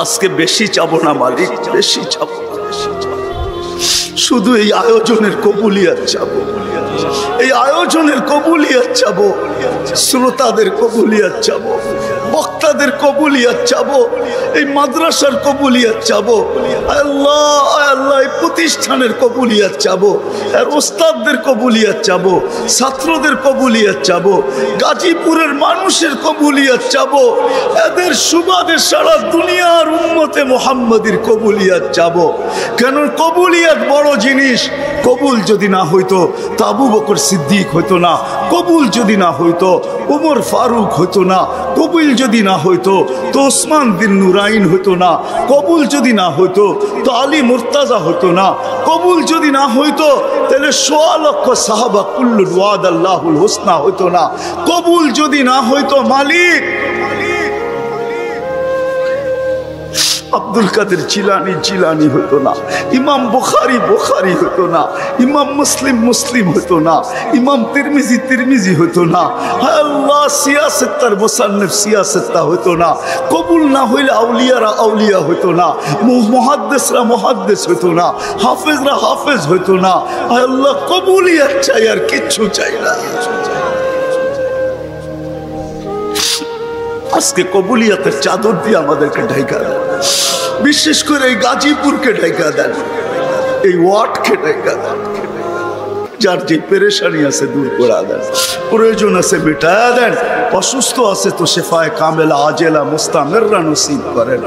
আজকে বেশি চাবো না মালিক, বেশি চাবো না, শুধু এই আয়োজনের কবুলিয়াত চাবো, এই আয়োজনের কবুলিয়াত চাবো, শ্রোতাদের কবুলিয়াত চাবো, বক্তাদের কবুলিয়াত চাবো, এই মাদ্রাসার কবুলিয়াত চাবো, আল্লাহ আল্লাহ এই প্রতিষ্ঠানের কবুলিয়াত চাবো, আর ওস্তাদদের কবুলিয়াত চাবো, ছাত্রদের কবুলিয়াত চাবো, গাজীপুরের মানুষের কবুলিয়াত চাবো, এদের সুবাদে সারা দুনিয়ার উম্মতে মুহাম্মাদির কবুলিয়াত চাবো। কেন কবুলিয়াত বড় জিনিস। কবুল যদি না হইতো তো আবু বকর সিদ্দিক হইতো না, কবুল যদি না হইতো উমর ফারুক হইতো না, কবুল যদি না হইতো তো ওসমান বিন নুরাইন হইতো না, কবুল যদি না হইতো তো আলী মুর্তাজা হইতো না, কবুল যদি না হইতো তাহলে ১৬ লক্ষ সাহাবা কুল্লুল ওয়াদ আল্লাহুল হুসনা হইতো না, কবুল যদি না হইতো মালিক আব্দুল কাদের জিলানি জিলানি হতো না, ইমাম বুখারী বুখারী হতো না, ইমাম মুসলিম মুসলিম হতো না, ইমাম তিরমিজি তিরমিজি হতো না, হায় আল্লাহ সিয়াসেত্তার মুসান্নিফ সিয়াসেত্তা হতো না, কবুল না হইলে আউলিয়ারা আউলিয়া হতো না, মুহাদ্দিসরা মুহাদ্দিস হতো না, হাফেজরা হাফেজ হতো না। হায় আল্লাহ কবুলিয়াত চাই, আর কিচ্ছু চাই না। আজকে কবুলিয়াতের চাদর দিয়ে আমাদেরকে ঢাকা দেন, বিশেষ করে এই গাজীপুরকে ঢাকা দেন, এই ওয়ার্ডকে ঢাকা দেন, যার যে পেরেশানি আছে দূর করে দেন, প্রয়োজন আছে মিটায়া দেন, অসুস্থ আছে তো শেফায়ে কামেলা আজেলা মুস্তামেররা নসিব করেন।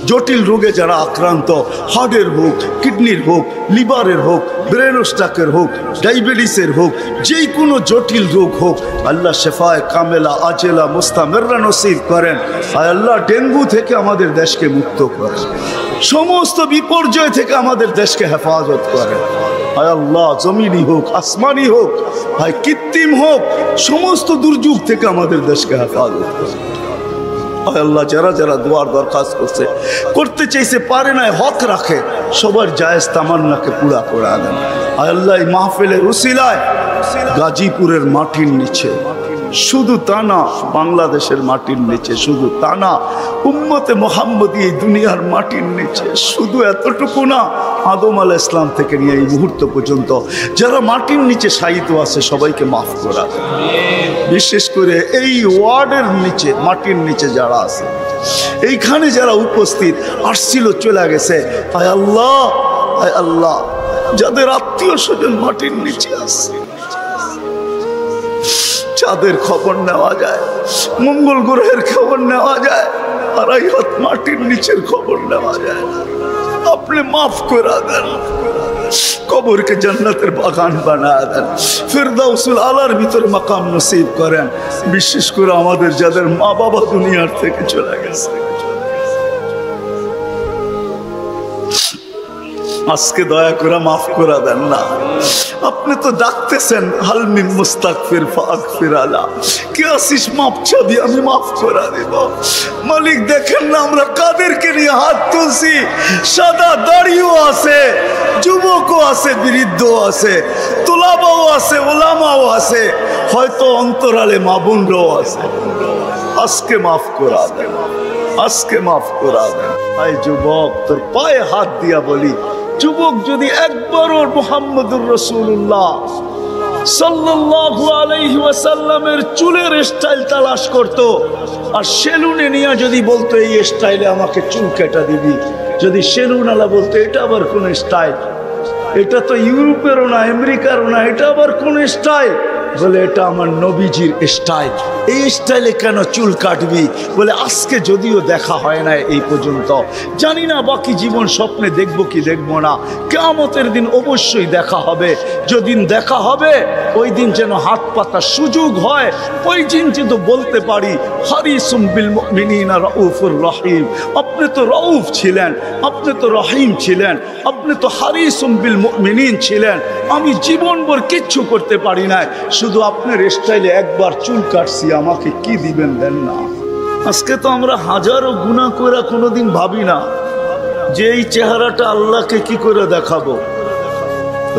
জটিল রোগে যারা আক্রান্ত, হার্টের হোক, কিডনির হোক, লিভারের হোক, ব্রেন স্ট্রোকের হোক, ডায়াবেটিসের হোক, যেই কোনো জটিল রোগ হোক, আল্লাহ শেফায়ে কামেলা আজেলা মুস্তামেররা নসিব করেন। আর আল্লাহ ডেঙ্গু থেকে আমাদের দেশকে মুক্ত করেন, সমস্ত বিপর্যয় থেকে আমাদের দেশকে হেফাজত করেন। হায় আল্লাহ জমিনি হোক আসমানি হোক, ভাই কৃত্রিম হোক, সমস্ত দুর্যোগ থেকে আমাদের দেশকে হেফাজত করেন। হায় আল্লাহ যারা যারা দোয়ার দরখাস্ত করছে, করতে চাইছে, পারে না, হক রাখে, সবার জায়েজ তামান্নাকে পুরা করে দেন। হায় আল্লাহ এই মাহফিলের উসিলায় গাজীপুরের মাটির নিচে, শুধু তা না বাংলাদেশের মাটির নিচে, শুধু তা না উম্মতে মুহাম্মদী এই দুনিয়ার মাটির নিচে, শুধু এতটুকু না আদম আলাইহিস সালাম থেকে নিয়ে এই মুহূর্ত পর্যন্ত যারা মাটির নিচে শায়িত আছে সবাইকে মাফ করা দেন। বিশেষ করে এই ওয়ার্ডের নিচে মাটির নিচে যারা আছে, এইখানে যারা উপস্থিত আসছিল চলে গেছে, হায় আল্লাহ হায় আল্লাহ যাদের আত্মীয় স্বজন মাটির নিচে আছে, চাঁদের খবর নেওয়া যায়, মঙ্গল গ্রহের খবর নেওয়া যায়, আর এই হাত মাটির নিচের খবর নেওয়া যায়, আপনি মাফ করে দেন, কবরকে জান্নাতের বাগান বানায় দেন, ফিরদাউসুল আলার ভিতরে মাকাম নসিব করেন। বিশেষ করে আমাদের যাদের মা বাবা দুনিয়ার থেকে চলে গেছে, আজকে দয়া করে মাফ করে দেন না। আপনি তো ডাকতেছেন হাল মিন মুস্তাগফির ফাগফির আলা, কে আসিস মাফ চাবি, আমি মাফ করে দেব। মালিক দেখেন না আমরা কাদেরকে নিয়ে হাত তুলছি, সাদা দাড়িও আছে, যুবকও আছে, বৃদ্ধও আছে, তোলাবাও আছে, ওলামাও আছে, হয়তো অন্তরালে মা বোনরাও আছে। আজকে মাফ করে দেন, আজকে মাফ করে দেন। আই যুবক তোর পায়ে হাত দিয়া বলি, যুবক যদি একবারও মুহাম্মদুর রাসূলুল্লাহ সাল্লাল্লাহু আলাইহি ওয়াসাল্লামের চুলের স্টাইল তালাশ করতো, আর সেলুনে নিয়ে যদি বলতো এই স্টাইলে আমাকে চুল কেটে দিবি, যদি সেলুন আলা বলতো এটা আবার কোন স্টাইল, এটা তো ইউরোপেরও না আমেরিকারও না, এটা আবার কোন স্টাইল, বলে এটা আমার নবীজির স্টাইল, এই স্টাইলে কেন চুল কাটবি? বলে আজকে যদিও দেখা হয় না এই পর্যন্ত, জানি না বাকি জীবন স্বপ্নে দেখবো কি দেখবো না, কিয়ামতের দিন অবশ্যই দেখা হবে। যেদিন দেখা হবে ওই দিন যেন হাত পাতার সুযোগ হয়, ওই দিন যেন বলতে পারি হারিসুম বিল মুমিনিনা রাউফুর রহিম। আপনি তো রউফ ছিলেন, আপনি তো রহিম ছিলেন, আপনি তো হারিসুম বিল মুমিনিন ছিলেন। আমি জীবনভর কিচ্ছু করতে পারি না, শুধু আপনার স্টাইলে একবার চুল কাটছি, আমাকে কি দিবেন দেন না। আজকে তো আমরা হাজারো গুনাহ করে কোনোদিন ভাবি না যে এই চেহারাটা আল্লাহকে কি করে দেখাবো।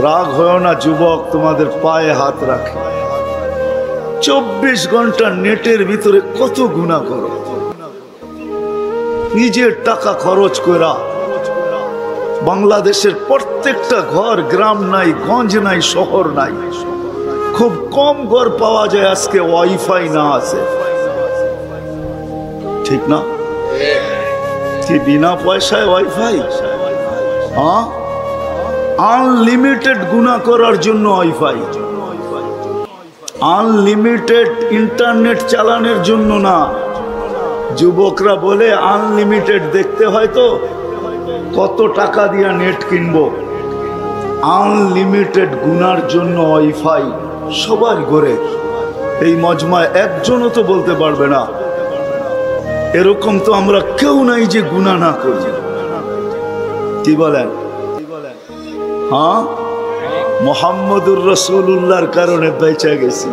রাগ হয় না যুবক, তোমাদের পায়ে হাত রাখে, 24 ঘন্টা নেটের ভিতরে কত গুনাহ করো, নিজের টাকা খরচ করা বাংলাদেশের প্রত্যেকটা ঘর, গ্রাম নাই, গঞ্জ নাই, শহর নাই, খুব কম ঘর পাওয়া যায় আজকে ওয়াইফাই না আছে, ঠিক না? কি বিনা পয়সায় ওয়াইফাই? হ্যাঁ, আনলিমিটেড গুনাহ করার জন্য ওয়াইফাই, আনলিমিটেড ইন্টারনেট চালানোর জন্য না। যুবকরা বলে আনলিমিটেড দেখতে হয় তো কত টাকা দিয়ে নেট কিনবো। আনলিমিটেড গুনার জন্য ওয়াইফাই সবার ঘরে। এই মজমায় একজনও তো বলতে পারবে না এরকম তো আমরা কেউ নাই যে গুনাহ না করি। কি বলেন? হ্যাঁ, মুহাম্মদুর রাসূলুল্লাহর কারণে বেঁচে গেছি।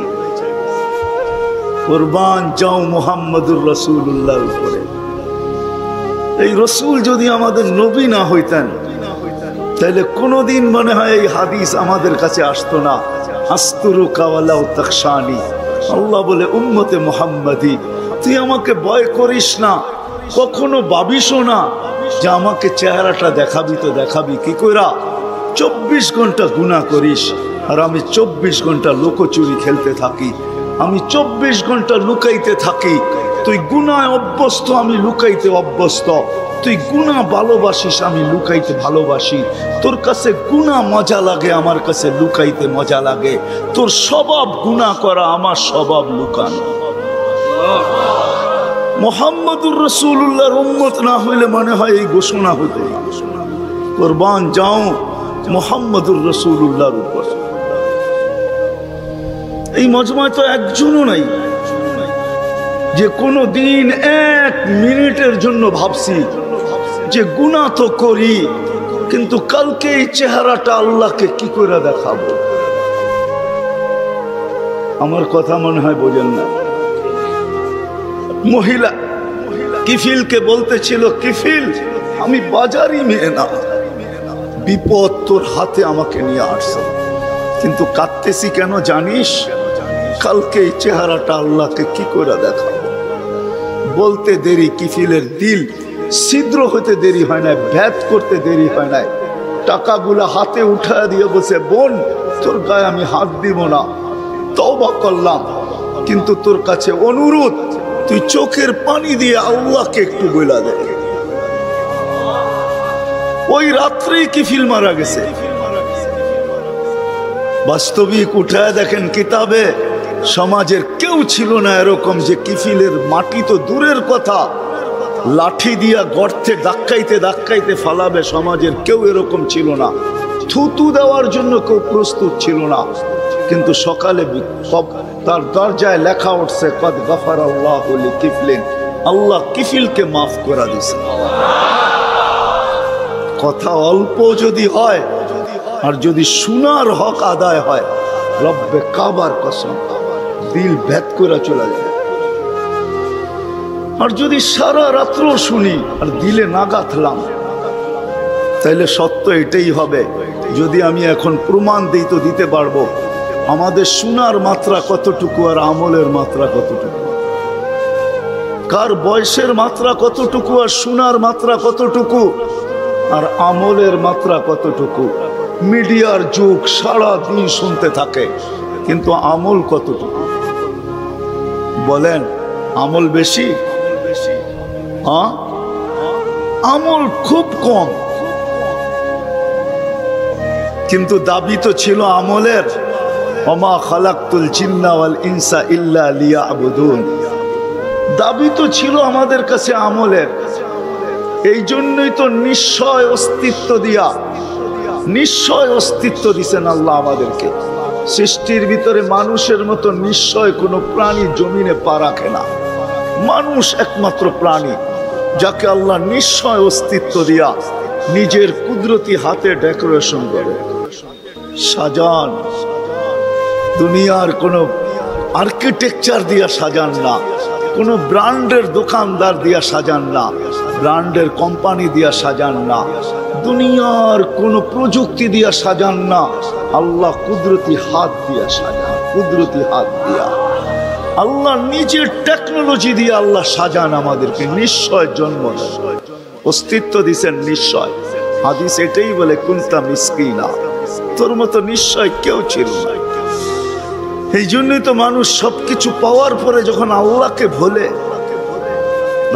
কুরবান যাও মুহাম্মদুর রাসূলুল্লাহর উপরে। এই রসুল যদি আমাদের নবী না হইতেন তাহলে কোনোদিন মনে হয় এই হাদিস আমাদের কাছে আসতো না। আস্তুরুকা ওয়ালাউ তাখশানি। আল্লাহ বলে উম্মতে মুহাম্মাদি, তুই আমাকে ভয় করিস না, কখনো ভাবিসও না যে আমাকে চেহারাটা দেখাবি। তো দেখাবি কি কইরা? 24 ঘন্টা গুনাহ করিস আর আমি 24 ঘন্টা লুকোচুরি খেলতে থাকি, আমি 24 ঘন্টা লুকাইতে থাকি। তুই গুনায় অভ্যস্ত, আমি লুকাইতে অভ্যস্ত। তুই গুনাহ ভালোবাসিস, আমি লুকাইতে ভালোবাসি। তোর কাছে গুনাহ মজা লাগে, আমার কাছে লুকাইতে মজা লাগে। তোর স্বভাব গুনাহ করা, আমার স্বভাব লুকানো। মুহাম্মদুর রাসূলুল্লাহর উম্মত না হইলে মনে হয় এই ঘোষণা হতো না। কুরবান যাও মুহাম্মদুর রাসূলুল্লাহর উপর। এই মজমায় তো একজনও নাই যে কোনো দিন 1 মিনিটের জন্য ভাবছি যে গুনাহ তো করি, কিন্তু কালকে এই চেহারাটা আল্লাহকে কি করে দেখাবো। আমার কথা মনে হয় বোঝেন না। মহিলা কিফিলকে বলতেছিল, কিফিল আমি বাজারি মেয়ে না, বিপদ তোর হাতে আমাকে নিয়ে আসছে, কিন্তু কাঁদতেছি কেন জানিস? কালকে এই চেহারাটা আল্লাহকে কি করে দেখাবো। বলতে দেরি কিফিলের দিল ছিদ্র হতে দেরি হয় না, ভেদ করতে দেরি হয় না। টাকাগুলা হাতে উঠা দিয়ে বসে, বোন তোর গায়ে আমি হাত দিব না, তওবা করলাম, কিন্তু তোর কাছে অনুরোধ তুই চোখের পানি দিয়ে আল্লাহকে একটু বইলা দে। ওই রাত্রেই কিফিল মারা গেছে। বাস্তবিক উঠায় দেখেন কিতাবে, সমাজের কেউ ছিল না এরকম যে কিফিলের মাটি তো দূরের কথা, লাঠি দিয়া গর্তে ধাক্কাইতে ধাক্কাইতে ফালাবে, সমাজের কেউ এরকম ছিল না। থুতু দেওয়ার জন্য কেউ প্রস্তুত ছিল না। কিন্তু সকালে তার দরজায় লেখা উঠছে, কদ গফারাল্লাহু লিকিফলিন, আল্লাহ কিফিলকে মাফ করে দিয়েছে। কথা অল্প যদি হয় আর যদি শোনার হক আদায় হয়, রব্বে কাবার কসম দিল ভেদ করে চলে যায়। আর যদি সারা রাত্র শুনি আর দিলে না গাঁথলাম, তাইলে সত্য এটাই হবে। যদি আমি এখন প্রমাণ দিই তো দিতে পারবো আমাদের শোনার মাত্রা কতটুকু আর আমলের মাত্রা কতটুকু, কার বয়সের মাত্রা কতটুকু আর শোনার মাত্রা কতটুকু আর আমলের মাত্রা কতটুকু। মিডিয়ার যুগ, সারা দিন শুনতে থাকে, কিন্তু আমল কতটুকু বলেন? আমল বেশি? হ্যাঁ, আমল খুব কম, কিন্তু দাবি তো ছিল আমলের। ওমা খালাকতুল জিন্না ওয়াল ইনসা ইল্লা লিয়াবুদুন, দাবি তো ছিল আমাদের কাছে আমলের। এই জন্যই তো নিশ্চয় অস্তিত্ব দিয়া, নিশ্চয় অস্তিত্ব দিছেন আল্লাহ আমাদেরকে। সৃষ্টির ভিতরে মানুষের মতো নিশ্চয় কোনো প্রাণী জমিনে পা রাখে না। মানুষ একমাত্র প্রাণী যাকে আল্লাহ নিশ্চয় অস্তিত্ব দিয়া নিজের কুদরতি হাতে ডেকোরেশন করে সাজান। দুনিয়ার কোনো আর্কিটেকচার দিয়া সাজান না, কোনো ব্র্যান্ডের দোকানদার দিয়া সাজান না, ব্র্যান্ডের কোম্পানি দিয়া সাজান না, দুনিয়ার কোনো প্রযুক্তি দিয়া সাজান না। আল্লাহ কুদরতি হাত দিয়া সাজান, কুদরতি হাত দিয়া। আল্লাহ নিজের টেকনোলজি দিয়ে আল্লাহ সাজান আমাদেরকে, নিশ্চয় জন্ম অস্তিত্ব দিছেন নিশ্চয়। হাদিস এটাই বলে কুনতা মিসকিনা, তোর মতো নিশ্চয় কেউ ছিল না। এই জন্যই তো মানুষ সবকিছু পাওয়ার পরে যখন আল্লাহকে ভোলে,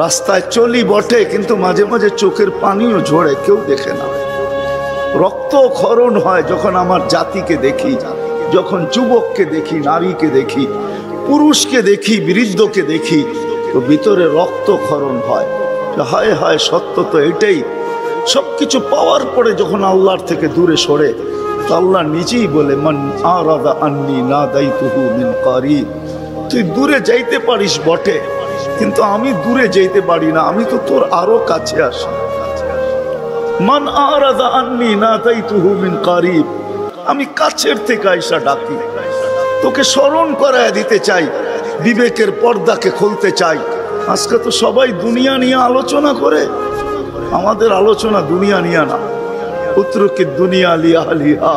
রাস্তায় চলি বটে কিন্তু মাঝে মাঝে চোখের পানিও ঝরে, কেউ দেখে না। রক্ত ক্ষরণ হয় যখন আমার জাতিকে দেখি, যখন যুবককে দেখি, নারীকে দেখি, পুরুষকে দেখি, বৃদ্ধকে দেখি, তো ভিতরে রক্ত ক্ষরণ হয়। হায় হায়, সত্য তো এটাই। সবকিছু পাওয়ার পরে যখন আল্লাহর থেকে দূরে সরে, তো আল্লাহ নিজেই বলে মান আরাদা আন্নি নাদাইতুহু মিন কারিব, তুই দূরে যাইতে পারিস বটে কিন্তু আমি দূরে যাইতে পারি না, আমি তো তোর আরো কাছে আসি। মান আরাদা আন্নি নাদাইতুহু মিন কারিব, আমি কাছের থেকে আইসা ডাকি, তোকে স্মরণ করায় দিতে চাই, বিবেকের পর্দাকে খুলতে চাই। আজকে তো সবাই দুনিয়া নিয়ে আলোচনা করে, আমাদের আলোচনা দুনিয়া নিয়ে না। উত্তরকে দুনিয়া লিয়া লিহা,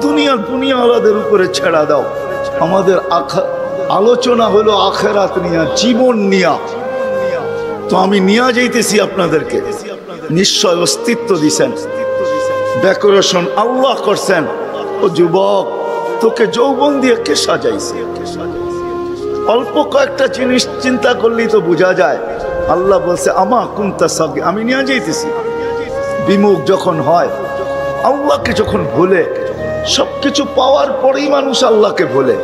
দুনিয়া আলাদের উপরে ছেড়া দাও। আমাদের আলোচনা হলো আখেরাত নিয়া, জীবন নিয়া। তো আমি নিয়ে যাইতেছি আপনাদেরকে, নিশ্চয় অস্তিত্ব দিছেন, ডেকোরেশন আল্লাহ করছেন। ও যুবক, তোকে যৌবন দিয়ে কে সাজাইছে? অল্প কয়েকটা জিনিস চিন্তা করলেই তো বোঝা যায়। আল্লাহ বলছে আমা কুনতা সাগী, আমি নিয়ে যাইতেছি। বিমুখ যখন হয়, আল্লাহকে যখন ভুলে, সবকিছু পাওয়ার পরেই মানুষ আল্লাহকে ভুলে,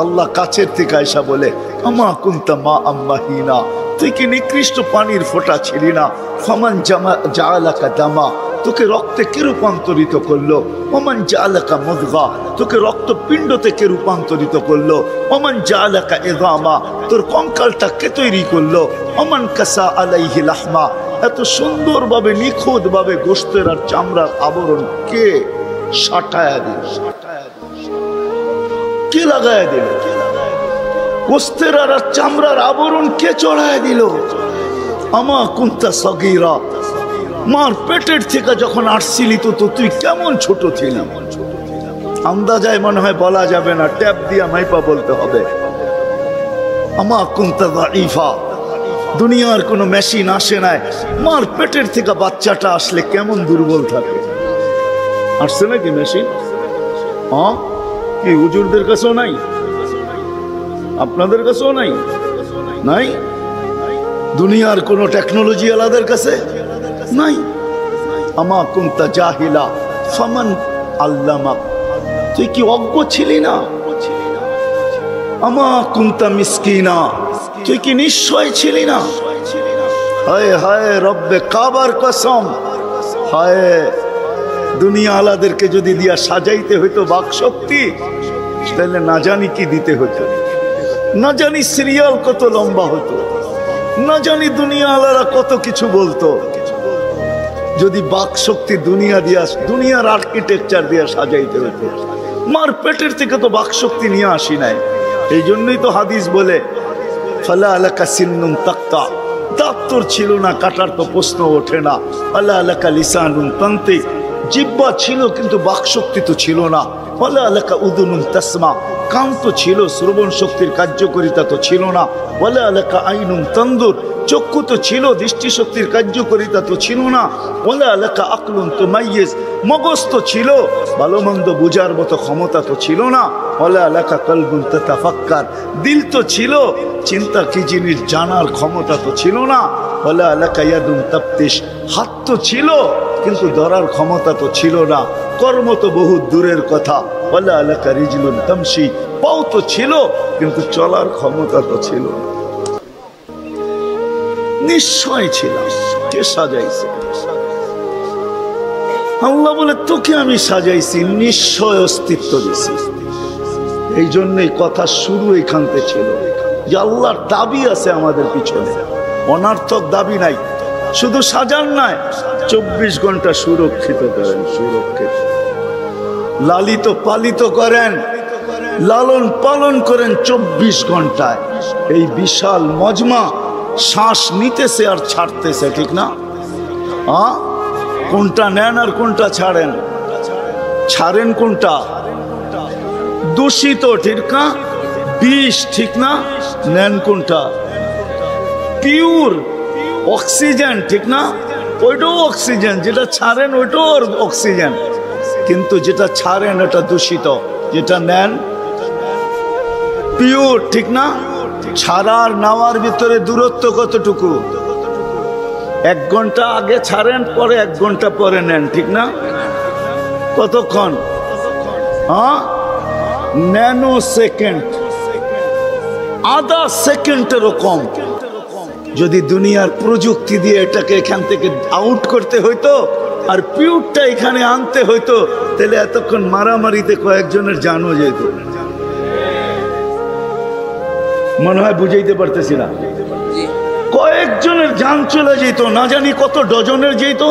আল্লাহ কাছের থেকে আয়সা বলে আমা কুনতা মা আম্মাহিনা, তুই কি নিকৃষ্ট পানির ফোঁটা ছিলি না? ফামান জাআলাকা দামা, তোকে রক্তে কে রূপান্তরিত করলো? ওমান জাআলাকা মুদগা, তোকে রক্তপিণ্ড থেকে রূপান্তরিত করলো। ওমান জাআলাকা ইযামা, তোর কঙ্কালটা কে তৈরি করলো? ওমান কাসা আলাইহি লাহমা, এত সুন্দরভাবে নিখুঁতভাবে গোশতের আর চামড়ার আবরণ কে সাটায়া দিল? কে লাগায়া দিল? গোশতের আর চামড়ার আবরণ কে চড়ায়া দিল? আমা কুনতা সাগীরা, মার পেটের থেকে যখন আসছিলি তো তুই কেমন ছোট ছিলি? আন্দাজায় মনে হয় বলা যাবে না, ট্যাপ দিয়া মাইপা বলতে হবে। আমা কুনতা দাঈফা, দুনিয়ার কোনো মেশিন আসে নাই, মার পেটের থেকে বাচ্চাটা আসলে কেমন দুর্বল থাকে। আসছে নাকি মেশিন? হ্যাঁ, কি হুজুরদের কাছেও নাই? আপনাদের কাছেও নাই? নাই? দুনিয়ার কোনো টেকনোলজি আলাদের কাছে নাই। আমা কুনতা জাহিলা ফামান আল্লামাক, তুই কি অজ্ঞ ছিলি না? আমা কুনতা মিসকিনা, তুই কি নিশ্চয় ছিলি না? হায় হায় রব্বে কাবার কসম, হায় দুনিয়া আলাদেরকে যদি দিয়া সাজাইতে হইতো বাক শক্তি, তাহলে না জানি কি দিতে হতো, না জানি সিরিয়াল কত লম্বা হতো, না জানি দুনিয়া আলারা কত কিছু বলতো। যদি বাক শক্তি দুনিয়া দিয়া, দুনিয়ার আর্কিটেকচার দিয়া সাজাইতে হতো। মার পেটের থেকে তো বাক শক্তি নিয়ে আসি নাই। এই জন্যই তো হাদিস বলে ফালা আলাকা সিন্নুন তাক্তা, দাঁত তোর ছিল না, কাটার তো প্রশ্ন ওঠে না। ফালা আলাকা লিসানুন তান্তিক, জিহ্বা ছিল কিন্তু বাক শক্তি তো ছিল না। ফালা আলাকা উদুনুন তাসমা, কান তো ছিল, শ্রবণ শক্তির কার্যকারিতা তো ছিল না। ওয়ালা আলাকা আইনুন তানদুর, চক্ষু তো ছিল, দৃষ্টিশক্তির কার্যকারিতা তো ছিল না। ওয়ালা আলাকা আকলুন তুমাইয়িজ, মগজ তো ছিল, ভালো মন্দ বুঝার মতো ক্ষমতা তো ছিল না। ওয়ালা আলাকা কলবুন তাতাফাক্কার, দিল তো ছিল, চিন্তা কি জিনিস জানার ক্ষমতা তো ছিল না। ওয়ালা আলাকা ইয়াদুন তাফতিশ, হাত তো ছিল কিন্তু ধরার ক্ষমতা তো ছিল না। কর্ম তো বহু দূরের কথা। ওয়ালা আলাকা রিজলুন তামশি, পাও তো ছিল কিন্তু চলার ক্ষমতা তো ছিল না। নিশ্চয় ছিল, কে সাজাইছে? আল্লাহ বলে তোকে আমি সাজাইছি, নিশ্চয় অস্তিত্ব দিছি। এই জন্যই কথা শুরু এখানতে ছিল যে আল্লাহর দাবি আছে আমাদের পিছনে, অনার্থক দাবি নাই। শুধু সাজান নাই, 24 ঘন্টা সুরক্ষিত করেন, সুরক্ষিত লালিত পালিত করেন, লালন পালন করেন 24 ঘন্টায়। এই বিশাল মজমা শ্বাস নিতেছে আর ছাড়তেছে, ঠিক না? হ্যাঁ, কোনটা নেন আর কোনটা ছাড়েন? ছাড়েন কোনটা? দূষিত, ঠিক না? বিষ, ঠিক না? নেন কোনটা? পিওর অক্সিজেন, ঠিক না? ওইটাও অক্সিজেন, যেটা ছাড়েন ওইটাও অক্সিজেন, কিন্তু যেটা ছাড়েন এটা দূষিত, যেটা নেন পিওর, ঠিক না? ছাড়ার নেওয়ার ভিতরে দূরত্ব কতটুকু? 1 ঘন্টা আগে ছাড়েন, পরে 1 ঘন্টা পরে নেন, ঠিক না? কতক্ষণ? হ্যাঁ, ন্যানো সেকেন্ড, আধা সেকেন্ডেরও কম। যদি দুনিয়ার প্রযুক্তি দিয়ে এটাকে এখান থেকে আউট করতে হইতো আর পিওরটা এখানে আনতে হইতো, তাহলে এতক্ষণ মারামারিতে কয়েকজনের জানও যেত। মনে হয় বুঝাইতে পারতেছি না? কয়েকজনের জান চলে যেত, না জানি কত ডজনের যেত।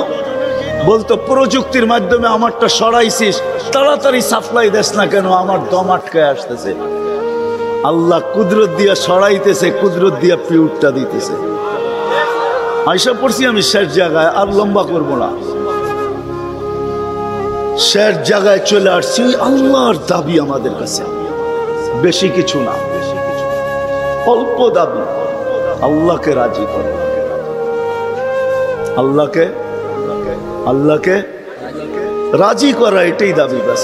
বলতো প্রযুক্তির মাধ্যমে আমারটা সরাইছিস, তাড়াতাড়ি সাপ্লাই দেস না কেন, আমার দম আটকায় আসতেছে। আল্লাহ কুদরত দিয়া সরাইতেছে, কুদরত দিয়া পিউরটা দিতেছে। আয়সা পড়ছি আমি শেষ জায়গায়, আর লম্বা করব না। শেষ জায়গায় চলে আসছি। আল্লাহর দাবি আমাদের কাছে বেশি কিছু না, অল্প দাবি। আল্লাহকে রাজি করে, আল্লাহকে রাজি করা, এটাই দাবি। ব্যাস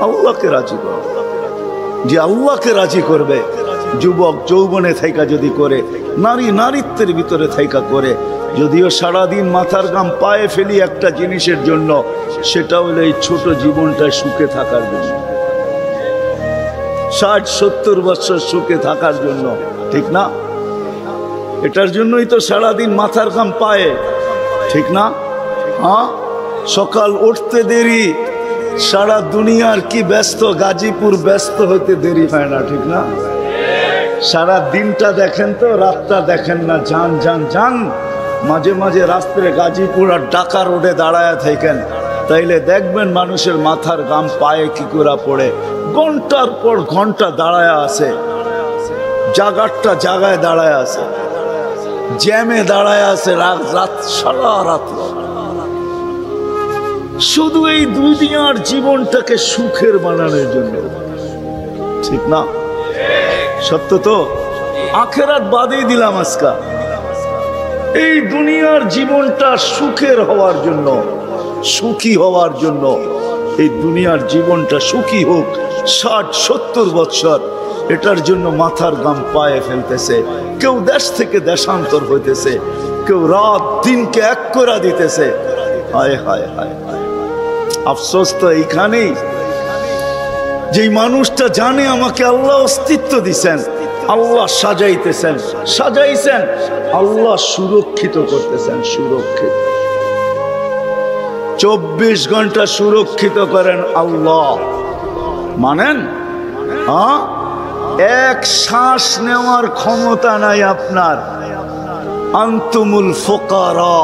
আল্লাহকে রাজি করা। যে আল্লাহকে রাজি করবে, যুবক যৌবনে থাইকা যদি করে, নারী নারীত্বের ভিতরে থাইকা করে, যদিও সারাদিন মাথার ঘাম পায়ে ফেলি একটা জিনিসের জন্য, সেটা হলো এই ছোট জীবনটায় সুখে থাকার জন্য, 60-70 বছর সুখে থাকার জন্য, ঠিক না? এটার জন্যই তো সারাদিন মাথার ঘাম পায়ে, ঠিক না? হ্যাঁ, সকাল উঠতে দেরি, সারা দুনিয়ার কি ব্যস্ত, গাজীপুর ব্যস্ত হইতে দেরি হয় না, ঠিক না? সারা দিনটা দেখেন তো, রাতটা দেখেন না। যান যান যান, মাঝে মাঝে রাস্তায় গাজীপুর আর ঢাকা রোডে দাঁড়ায় থাকেন, তাইলে দেখবেন মানুষের মাথার ঘাম পায়ে কি করে পড়ে। ঘন্টার পর ঘন্টা দাঁড়ায় আছে, জাগারটা জাগায় দাঁড়ায় আছে, জ্যামে দাঁড়ায় আছে, রাত সারা রাত, শুধু এই দুনিয়ার জীবনটাকে সুখের বানানোর জন্য, ঠিক না? সত্য তো? আখেরাত বাদেই দিলাম আজকা, এই দুনিয়ার জীবনটা সুখের হওয়ার জন্য, সুখী হওয়ার জন্য, এই দুনিয়ার জীবনটা সুখী হোক 60-70 বছর, এটার জন্য মাথার ঘাম পায়ে ফেলতেছে। কেউ দেশ থেকে দেশান্তর হইতেছে, কেউ রাত দিনকে এক করে দিতেছে। হায় হায় হায়, আফসোস তো এইখানেই, যেই মানুষটা জানে আমাকে আল্লাহ অস্তিত্ব দিছেন, আল্লাহ সাজাইতেছেন, সাজাইছেন, আল্লাহ সুরক্ষিত করতেছেন, সুরক্ষিত 24 ঘন্টা সুরক্ষিত করেন আল্লাহ। মানেন? হ্যাঁ, এক শ্বাস নেওয়ার ক্ষমতা নাই আপনার। আনতুমুল ফুকারা,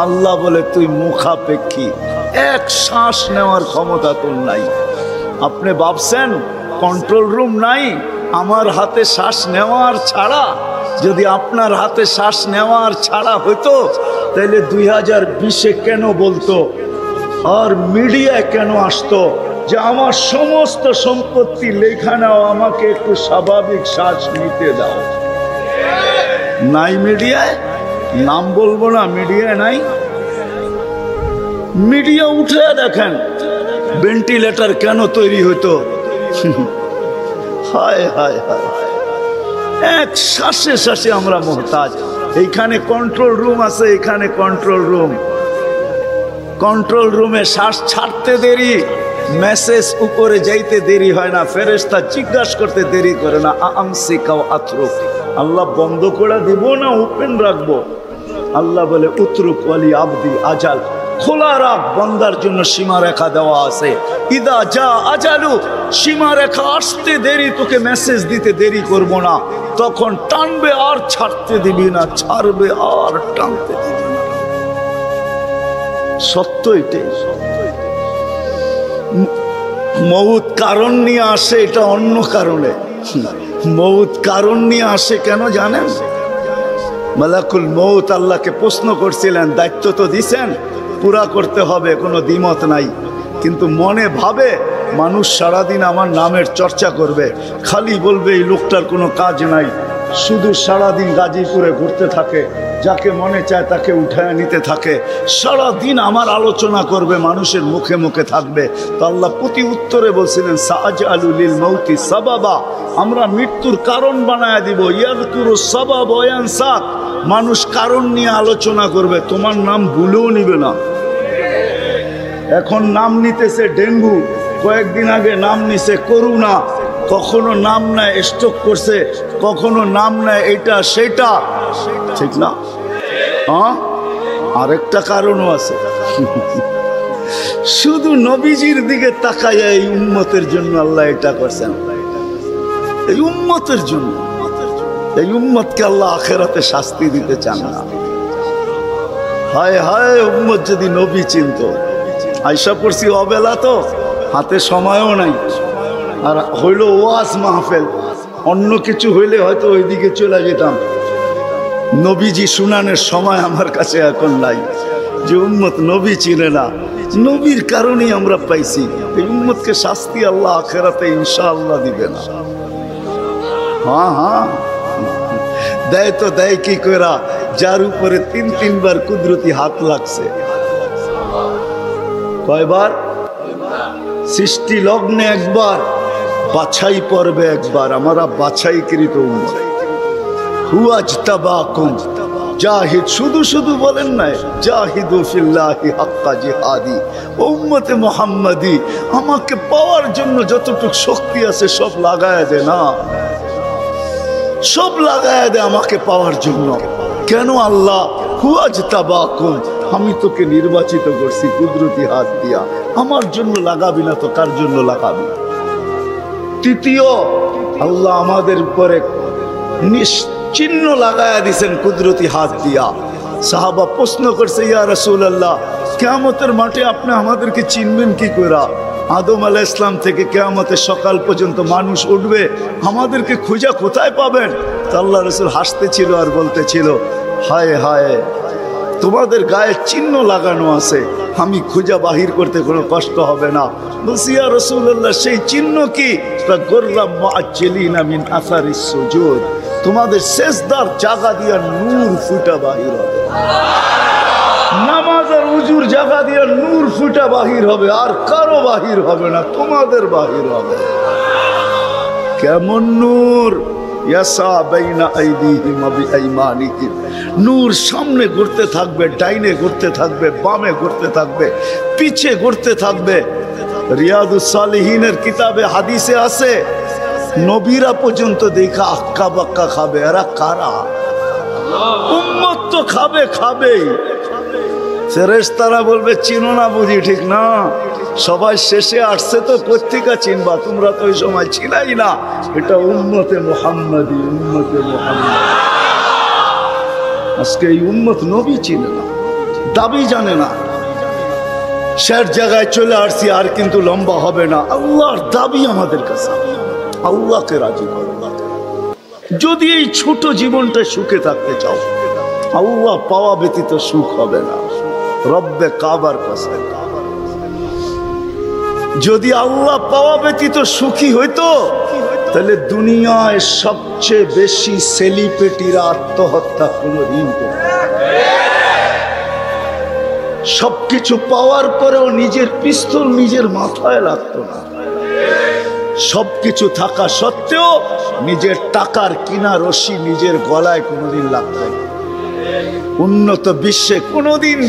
আল্লাহ বলে তুই মুখাপেক্ষী, এক শ্বাস নেওয়ার ক্ষমতা তোর নাই। আপনি ভাবছেন কন্ট্রোল রুম নাই? আমার হাতে শ্বাস নেওয়ার ছাড়া, যদি আপনার হাতে শ্বাস নেওয়ার ছাড়া হইতো, তাহলে 2020-এ কেন বলতো আর মিডিয়ায় কেন আসতো যে আমার সমস্ত সম্পত্তি লেখা নাও, আমাকে একটু স্বাভাবিক শ্বাস নিতে দাও? নাই মিডিয়ায়, নাম বলবো না, মিডিয়ায় নাই। মিডিয়া উঠে দেখেন ভেন্টিলেটর কেন তৈরি হতো। হায় হায় হায়, এক শ্বাসে শ্বাসে আমরা মোহতাজ। এইখানে কন্ট্রোল রুম আছে, এখানে কন্ট্রোল রুম, কন্ট্রোল রুমে শ্বাস ছাড়তে দেরি, মেসেজ উপরে যাইতে দেরি হয় না, ফেরেশতা জিজ্ঞাসা করতে দেরি করে না। আমসিকাও আতরুক, আল্লাহ বন্ধ করে দিব না ওপেন রাখবো? আল্লাহ বলে উতরুক ওয়ালি আবদি আজাল, খোলা রাখ, বন্দার জন্য সীমা রেখা দেওয়া আছে। ইদা যা আজালু, সীমা রেখা আসতে দেরি, তোকে মেসেজ দিতে দেরি করব না, তখন টানবে আর ছাড়তে দিবি না, ছাড়বে আর টানতে দিবি না। সত্য এটাই। মউত কারণ নিয়ে আসে, এটা অন্য কারণে। মউত কারণ নিয়ে আসে কেন জানেন? মালাকুল মউত আল্লাহকে প্রশ্ন করছিলেন, দায়িত্ব তো দিছেন, পুরা করতে হবে, কোনো দ্বিমত নাই, কিন্তু মনে ভাবে মানুষ সারাদিন আমার নামের চর্চা করবে, খালি বলবে এই লোকটার কোনো কাজ নাই, শুধু সারাদিন গাজীপুরে ঘুরতে থাকে, যাকে মনে চায় তাকে উঠায় নিতে থাকে, সারাদিন আমার আলোচনা করবে, মানুষের মুখে মুখে থাকবে। তো আল্লাহ প্রতি উত্তরে বলছিলেন সাআজআলু লিল মাউতি সাবাবা, আমরা মৃত্যুর কারণ বানায় দিব। ইয়াযকুরু সাবাব ওয়া ইয়ানসাক, মানুষ কারণ নিয়ে আলোচনা করবে, তোমার নাম ভুলেও নিবে না। এখন নাম নিতেছে ডেঙ্গু, কয়েকদিন আগে নাম নিছে করোনা, কখনো নাম নেয় স্ট্রোক করছে, কখনো নাম নেয় এটা সেটা, ঠিক না? হ্যাঁ, আরেকটা কারণও আছে। শুধু নবীজির দিকে তাকাইয়া এই উম্মতের জন্য আল্লাহ এটা করছেন, এই উম্মতের জন্য। এই উম্মতকে আল্লাহ আখিরাতে শাস্তি দিতে চান না। হায় হায়, উম্মত যদি নবী চিনত। আয়সা পড়ছি অবেলা, তো হাতে সময়ও নাই, আর হইল ওয়াজ মাহফিল, অন্য কিছু হইলে হয়তো ওইদিকে চলে যেতাম। নবীজি শুনানের সময় আমার কাছে এখন নাই। যে উম্মত নবী চিনে না, নবীর কারণেই আমরা পাইছি। এই উম্মতকে শাস্তি আল্লাহ আখিরাতে ইনশাআল্লাহ দিবে না। হ্যাঁ হ্যাঁ, দেয় তো দেয় কি কইরা, যার উপরে 3-3 বার কুদরতি হাত লাগছে। কয়বার? সৃষ্টি লগ্নে একবার, বাছাই পর্বে একবার। আমরা বাছাইকৃত উম্মত। হুয়া ইজতাবাকুম, জাহিদ, শুধু শুধু বলেন নাই, জাহিদু ফিল্লাহি হাক্কা জিহাদি। উম্মতে মুহাম্মাদি, আমাকে পাওয়ার জন্য যতটুকু শক্তি আছে সব লাগায় দে না, সব লাগায় দে আমাকে পাওয়ার জন্য। কেন আল্লাহ? হুয়া ইজতাবাকুম, আমি তোকে নির্বাচিত করছি কুদরতি হাত দিয়া, আমার জন্য লাগাবি না তো কার জন্য লাগাবি? তৃতীয়, আল্লাহ আমাদের উপরে চিহ্ন লাগায়া দিছেন কুদরতি হাত দিয়া। সাহাবা প্রশ্ন করছে, ইয়া রাসূলুল্লাহ, কিয়ামতের মাঠে আপনি আমাদেরকে চিনবেন কি কইরা? আদম আলাইহিস সালাম থেকে কিয়ামতের সকাল পর্যন্ত মানুষ উঠবে, আমাদেরকে খুঁজা কোথায় পাবেন? তো আল্লাহ রাসূল হাসতেছিল আর বলতেছিল, হায় হায়, তোমাদের গায়ে চিহ্ন লাগানো আছে, আমি খুঁজা বাহির করতে কোনো কষ্ট হবে না। বলছি, ইয়া রাসূলুল্লাহ, সেই চিহ্ন কি? গোররাম মুআজ্জিলিনা মিন আসারিস সুজুদ, তোমাদের সেজদার জায়গা দিয়া নূর ফুটা বাহির হবে, নামাজ আর উজুর জায়গা দিয়া নূর ফুটা বাহির হবে, আর কারো বাহির হবে না, তোমাদের বাহির হবে। কেমন নূর? ইয়াসা বাইনা আইদিহিম ওয়া বিআইমানিহিম, নূর সামনে ঘুরতে থাকবে, ডাইনে ঘুরতে থাকবে, বামে ঘুরতে থাকবে, পিছে ঘুরতে থাকবে। রিয়াদুস সালিহিনের কিতাবে হাদিসে আছে, নবীরা পর্যন্ত দেখা আক্কা বাক্কা খাবে। এরা কারা? উম্মত তো খাবে, খাবেই। ফেরেশতারা বলবে চিনো না বুঝি, ঠিক না? সবাই শেষে আসছে তো কোত্থেকে চিনবা, তোমরা তো ওই সময় ছিলাই না। এটা উম্মতে মুহাম্মাদি, উম্মতে মুহাম্মাদ। আজকে এই উম্মত নবী চিনে না, দাবি জানে না। শেষ জায়গায় চলে আসছি, আর কিন্তু লম্বা হবে না। আল্লাহর দাবি আমাদের কাছে, আল্লাহকে রাজি করো। যদি এই ছোট জীবনটা সুখে থাকতে চাও, আল্লাহ পাওয়া ব্যতীত সুখ হবে না। রব্বে কাবার কসম, যদি আল্লাহ পাওয়া ব্যতীত সুখী হইতো, তাহলে দুনিয়ায় সবচেয়ে বেশি সেলিব্রিটিরা আত্মহত্যা কোনদিন করত। সবকিছু পাওয়ার পরেও নিজের পিস্তল নিজের মাথায় লাগতো না। সবকিছু থাকা সত্ত্বেও নিজের টাকার কিনা রশি নিজের গলায় কোনোদিন লাগতো না। উন্নত বিশ্বে কোনোদিন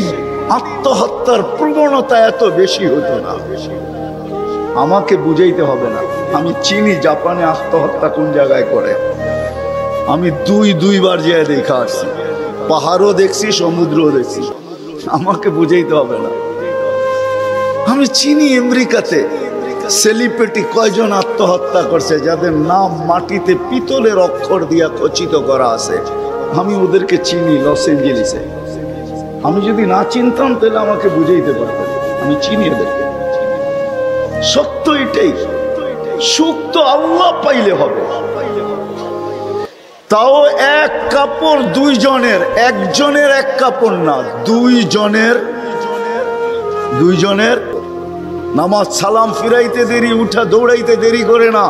আত্মহত্যার প্রবণতা এত বেশি হতো না। আমাকে বুঝাইতে হবে না, আমি চিনি জাপানে আত্মহত্যা কোন জায়গায় করে। আমি দুইবার যেয়ে দেখা আসছি, পাহাড়ও দেখছি, সমুদ্রও দেখছি। আমাকে বুঝাইতে হবে না, আমি চিনি আমেরিকাতে সেলিব্রিটি কয়জন আত্মহত্যা করছে, যাদের নাম মাটিতে পিতলের অক্ষর দিয়া খচিত করা আছে। আমি ওদেরকে চিনি লস এঞ্জেলিসে। আমি যদি না চিনতাম তাহলে আমাকে বুঝাইতে পারতেন, আমি চিনি ওদেরকে। সত্য এটাই, সুখ তো আল্লাহ পাইলে হবে। তাও এক কাপড় দুইজনের, একজনের এক কাপড় না, দুইজনের। নামাজ সালাম ফিরাইতে দেরি, উঠা দৌড়াইতে দেরি করে না।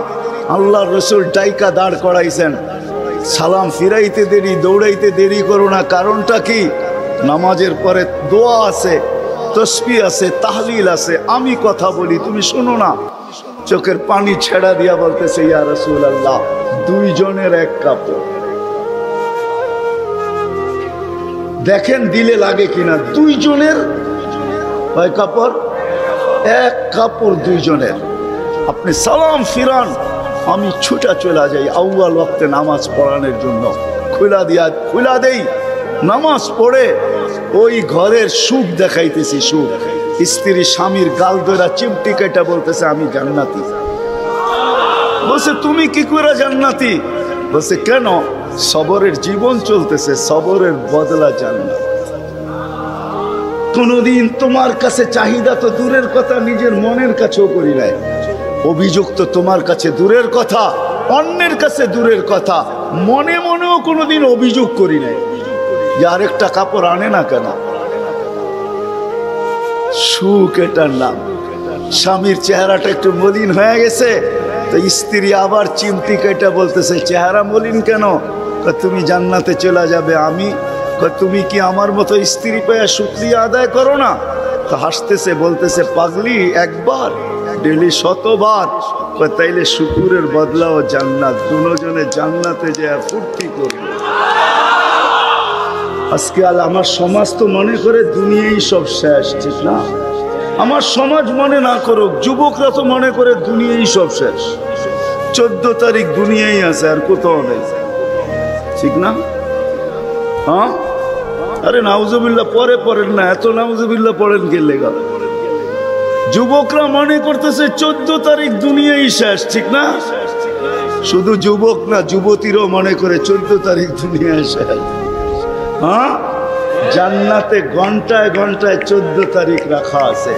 আল্লাহর রাসূল ডাইকা দাঁড় করাইছেন, সালাম ফিরাইতে দেরি, দৌড়াইতে দেরি করো না। কারণটা কি? নামাজের পরে দোয়া আছে, তসবিহ আছে, তাহলিল আছে। আমি কথা বলি, তুমি শোনো না। চোখের পানি ছেড়া দিয়া বলতেছে, ইয়া রাসূলুল্লাহ, দুইজনের এক কাপড়। দেখেন দিলে লাগে কিনা। দুইজনের কয় কাপড়? এক কাপড় দুইজনের। আপনি সালাম ফিরান, আমি ছুটা চলে যাই আউয়াল ওয়াক্তে নামাজ পড়ানোর জন্য। খুলা দেই, নামাজ পড়ে ওই ঘরের সুখ দেখাইতেছি। সুখ, স্ত্রী স্বামীর গাল ধরা চিমটি কেটে বলতেছে, আমি জান্নাতি। বলছে, তুমি কি করে জান্নাতি? বলছে, কেন? সবরের জীবন চলতেছে, সবরের বদলা জান্নাত। কোনদিন তোমার কাছে চাহিদা তো দূরের কথা, নিজের মনের কাছেও করি নাই। অভিযোগ তো তোমার কাছে দূরের কথা, অন্যের কাছে দূরের কথা, মনে মনেও কোনোদিন অভিযোগ করি নাই যে আরেকটা কাপড় আনে না কেন। সুখ এটার নাম। স্বামীর চেহারাটা একটু মলিন হয়ে গেছে, তো স্ত্রী আবার চিমটি কেটে বলতেছে, চেহারা মলিন কেন? তুমি জান্নাতে চলে যাবে। আমি তুমি কি আমার মতো স্ত্রী পেয়ে শুকরিয়া আদায় করো না? তো হাসতেছে, বলতেছে, পাগলি, একবার ডেলি 100বার। তাইলে শুকুরের বদলাও জান্নাত। দুজনে জান্নাতে যে ফুর্তি করবে। আজকে আমার সমাজ তো মনে করে দুনিয়াই সব শেষ, ঠিক না? আমার সমাজ মনে না করুক, যুবকরা তো মনে করে দুনিয়াই সব শেষ। 14 তারিখ দুনিয়াই আছে, আর কোথাও নেই, ঠিক না? হ্যাঁ, আরে নাউজুবিল্লাহ পরে পড়েন না, এত নাউজুবিল্লাহ পড়েন কে লেগা? যুবকরা মনে করতেছে 14 তারিখ দুনিয়াই শেষ, ঠিক না? শুধু যুবক না, যুবতীরও মনে করে 14 তারিখ দুনিয়ায় শেষ। হ্যাঁ, জান্নাতে ঘন্টায় ঘন্টায় 14 তারিখ রাখা আছে।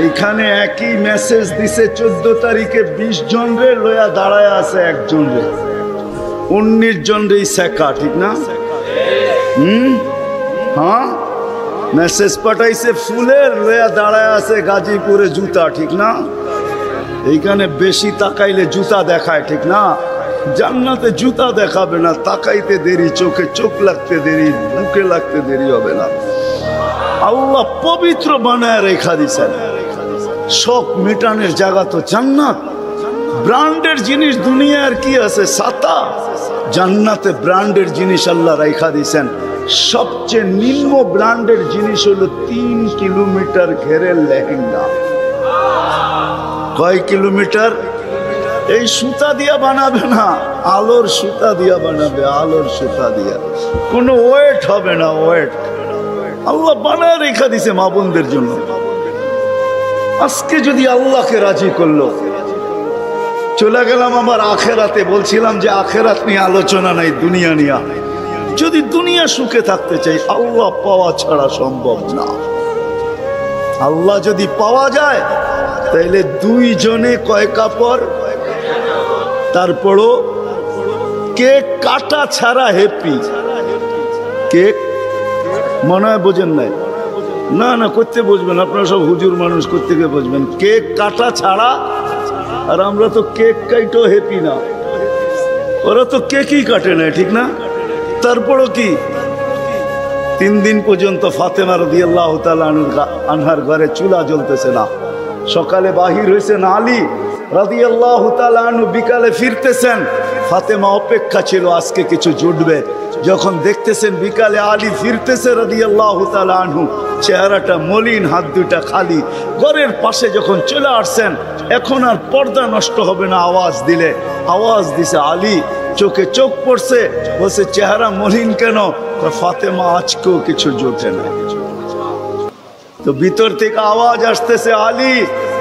এইখানে একই মেসেজ দিছে, 14 তারিখে 20 জন রে লয়া দাঁড়ায় আছে, একজন রে 19 জন রে শেখা, ঠিক না? হ্যাঁ, মেসেজ পাঠাইছে ফুলের, লয়া দাঁড়ায় আছে গাজীপুরে জুতা, ঠিক না? এইখানে বেশি তাকাইলে জুতা দেখায়, ঠিক না? জান্নাতে জুতা দেখাবে না, তাকাইতে দেরি, চোখে চোখ লাগতে দেরি, মুখে লাগতে দেরি হবে না। আল্লাহ পবিত্র বানায় রেখা দিছেন। শখ মেটানোর জায়গা তো জান্নাত। ব্র্যান্ডের জিনিস দুনিয়ার কি আছে? ছাতা। জান্নাতে ব্র্যান্ডের জিনিস আল্লাহ রেখা দিছেন। সবচেয়ে নিম্ন ব্র্যান্ডের জিনিস হলো 3 কিলোমিটার ঘেরের লেহেঙ্গা। কয় কিলোমিটার? এই সুতা দিয়া বানাবে না, আলোর সুতা দিয়া বানাবে, আলোর সুতা দিয়া। কোনো ওয়েট হবে না, ওয়েট। আল্লাহ বানায় রেখা দিছে মা বোনদের জন্য। আজকে যদি আল্লাহকে রাজি করলো, চলে গেলাম আমার আখেরাতে। বলছিলাম যে আখেরাত নিয়ে আলোচনা নাই, দুনিয়া নিয়ে। যদি দুনিয়া সুখে থাকতে চাই, আল্লাহ পাওয়া ছাড়া সম্ভব না। আল্লাহ যদি পাওয়া যায়, তাইলে 2 জনে কয় কাপড়? তারপরও কেক কাটা ছাড়া হ্যাপি। কেক মনে হয় বোঝেন নাই? না না, করতে বুঝবেন, আপনারা সব হুজুর মানুষ, করতে গিয়ে বুঝবেন। কেক কাটা ছাড়া। আর আমরা তো কেক কাইটো হ্যাপি না, ওরা তো কেকই কাটে না, ঠিক না? তারপরও কি 3 দিন পর্যন্ত ফাতেমা রাদিয়াল্লাহু তাআলা আনহার ঘরে চুলা জ্বলতেছে না। সকালে বাহির হয়েছেন আলী রাদিয়াল্লাহু তাআলা আনহু, বিকালে ফিরতেছেন। ফাতেমা অপেক্ষা ছিল আজকে কিছু জুটবে। যখন দেখতেছেন বিকালে আলী ফিরতেছে রাদিয়াল্লাহু তাআলা আনহু, চেহারাটা মলিন, হাত দুটা খালি। ঘরের পাশে যখন চলে আসছেন, এখন আর পর্দা নষ্ট হবে না আওয়াজ দিলে। আওয়াজ দিছে আলী, চোখে চোখ পড়ছে, বলছে চেহারা মলিন কেন? ফাতেমা আজকেও কিছু জোটে না। তো ভিতর থেকে আওয়াজ আসতেছে, আলী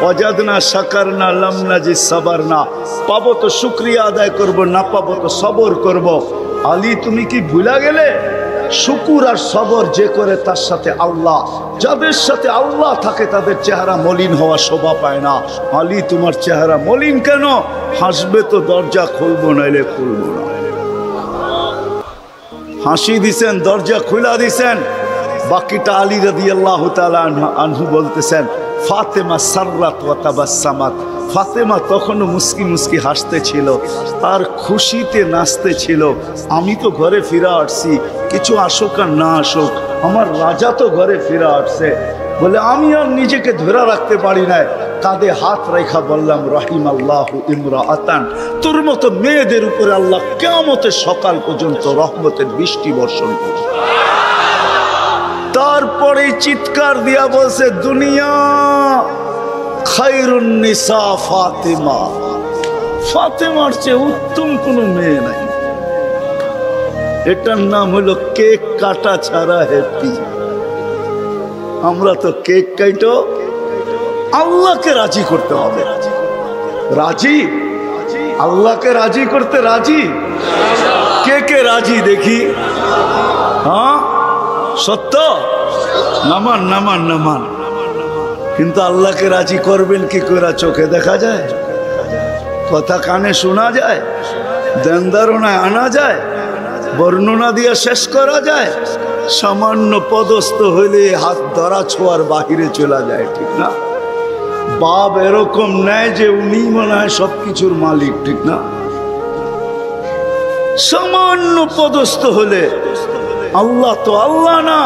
ওয়াজাদনা শাকারনা লাম নাজি সাবারনা। পাবো তো শুকরিয়া আদায় করব, না পাবো তো সবর করব। আলী তুমি কি ভুলা গেলে? শুকুর আর সবর যে করে তার সাথে আল্লাহ। যাদের সাথে আল্লাহ থাকে তাদের চেহারা মলিন হওয়া শোভা পায় না। আলী তোমার চেহারা মলিন কেন? হাসবে তো দরজা খুলবো, নাইলে খুলবো না। হাসি দিছেন, দরজা খুলা দিছেন। বাকিটা আলী রাদিয়াল্লাহু তাআলা আনহু বলতেছেন, ফাতেমা সাররাত ওয়া তাবাসসামাত, ফাতেমা তখনও মুস্কি মুস্কি হাসতেছিল আর খুশিতে নাচতেছিল। আমি তো ঘরে ফিরে আসছি, কিছু আসুক আর না আসুক, আমার রাজা তো ঘরে ফিরে আসছে। বলে আমি আর নিজেকে ধরে রাখতে পারি না, কাঁধে হাত রেখা বললাম রাহিমাল্লাহু ইমরাআতান, তোর মতো মেয়েদের উপরে আল্লাহ কিয়ামতের সকাল পর্যন্ত রহমতের বৃষ্টি বর্ষণ করবে। তারপরে চিৎকার দিয়া বলছে দুনিয়া খায়রুন নিসা ফাতেমা, ফাতেমার চেয়ে উত্তম কোনো মেয়ে নাই। এটার নাম হলো কেক কাটা ছাড়া হ্যাপি। আমরা তো কেক কাটো, আল্লাহকে রাজি করতে হবে। রাজি, আল্লাহকে রাজি করতে রাজি। কে কে রাজি দেখি? হ্যাঁ সত্য, নামান নামান নামান। কিন্তু আল্লাহকে রাজি করবেন কি করে? চোখে দেখা যায়, কথা কানে শোনা যায়, ধ্যান ধারণায় আনা যায়, বর্ণনা দিয়ে শেষ করা যায়? সামান্য পদস্থ হইলে হাত ধরা ছোঁয়ার বাহিরে চলে যায়, ঠিক না? বাপ এরকম নেয় যে উনি মনে হয় সবকিছুর মালিক, ঠিক না? সামান্য পদস্থ হলে আল্লাহ তো আল্লাহ না,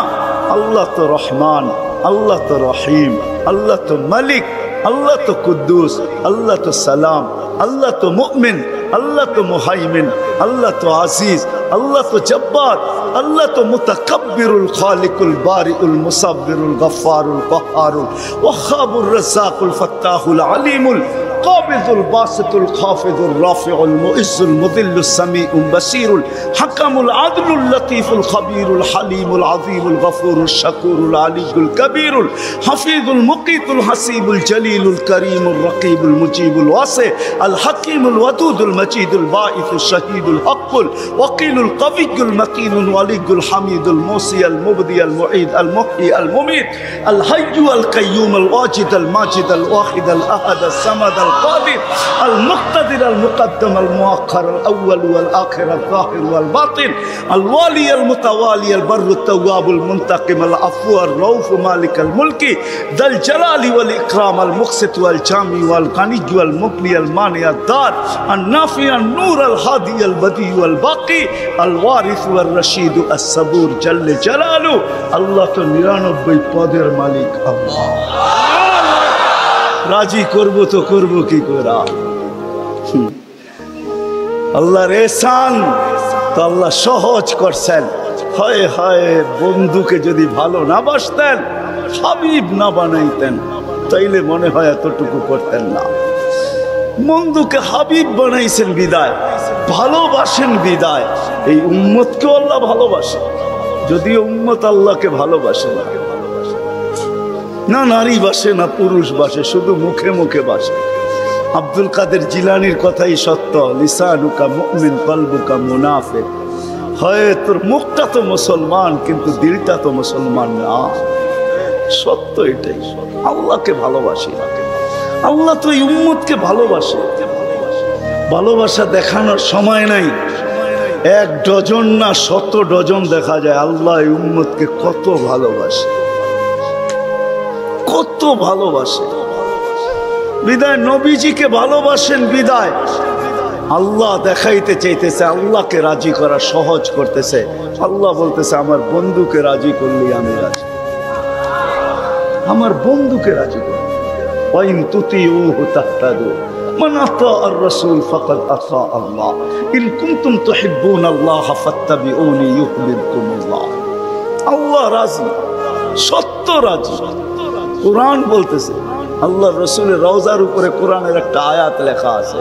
আল্লাহ তো রহমান, আল্লাহ তো রহিম, আল্লাহ তো মালিক, আল্লাহ তো কুদ্দুস, আল্লাহ তো সালাম, আল্লাহ তো মুমিন, আল্লাহ তো মুহাইমিন, আল্লাহ তো আজিজ, আল্লাহ তো জব্বার, আল্লাহ তো মুতাকাব্বিরুল খালিকুল বারিউল মুসাব্বিরুল গফফারুল কহ্হারুল ওয়াহাবুর রাজ্জাকুল ফাত্তাহুল আলিমুল القابض الباسط الخافض الرافع المؤز المذل السميع البصير الحكم العدل اللطيف الخبير الحليم العظيم الغفور الشكور العلي الكبير الحفيظ المقيت الحسيب الجليل الكريم الرقيب المجيب الواسع الحكيم الودود المجيد الباعث الشهيد الحق الوكيل القوي المتين الولي الحميد الموصي المبدي المعيد المحيي المميت الحي القيوم الواجد الماجد الواحد الأحد الصمد القادر المقتدر المقدم المؤخر الأول والآخر الظاهر والباطن الوالي المتوالي البر التواب المنتقم العفو الرؤوف مالك الملك ذا الجلال والإكرام المقسط والجامع والغني والمغني المانع الدار النافع النور الهادي البديع والباقي الوارث والرشيد الصبور جل جلاله الله তো 99 পদের মালিক আল্লাহ। রাজি করবো তো করবো কি করে? আল্লাহর এহসান তো আল্লাহ সহজ করছেন। হয় হয় বন্ধুকে যদি ভালো না বাসতেন, হাবিব না বানাইতেন, তাইলে মনে হয় এতটুকু করতেন না। বন্ধুকে হাবিব বানাইছেন বিদায়, ভালোবাসেন বিদায়, এই উম্মতকেও আল্লাহ ভালোবাসে। যদিও উম্মত আল্লাহকে ভালোবাসে না, না নারী বাসে না পুরুষ বাসে, শুধু মুখে মুখে বাসে। আব্দুল কাদের জিলানির কথাই সত্য, লিসানুকা মুমিন কলবুকা মুনাফিক। হয় তোর মুখটা তো মুসলমান কিন্তু দিলটা তো মুসলমান না। সত্য এটাই। আল্লাহকে ভালোবাসি, আল্লাহ তো এই উম্মতকে ভালোবাসে। ভালোবাসা দেখানোর সময় নাই, 1 ডজন না 100 ডজন দেখা যায় আল্লাহ এই উম্মতকে কত ভালোবাসে, কত ভালোবাসে। বিদায় নবীজিকে ভালোবাসেন বিদায় আল্লাহ দেখাইতে চাইতেছে, আল্লাহকে রাজি করা সহজ করতেছে। আল্লাহ বলতেছে আমার বন্ধুকে রাজি করলে আমি রাজি, আমার বন্ধুকে রাজি করলে। ওয়াইন তুতিউহু তাহতাদু মান আতাআর রাসূল ফাকাদ আতা আল্লাহ ইন কুনতুম তুহিব্বুনাল্লাহ ফাত্তাবিউনি ইউহিব্বুকুমুল্লাহ। আল্লাহ রাজি, সত্য রাজি। কোরআন বলতেছে, আল্লাহ রসুলের রওজার উপরে কোরআনের একটা আয়াত লেখা আছে,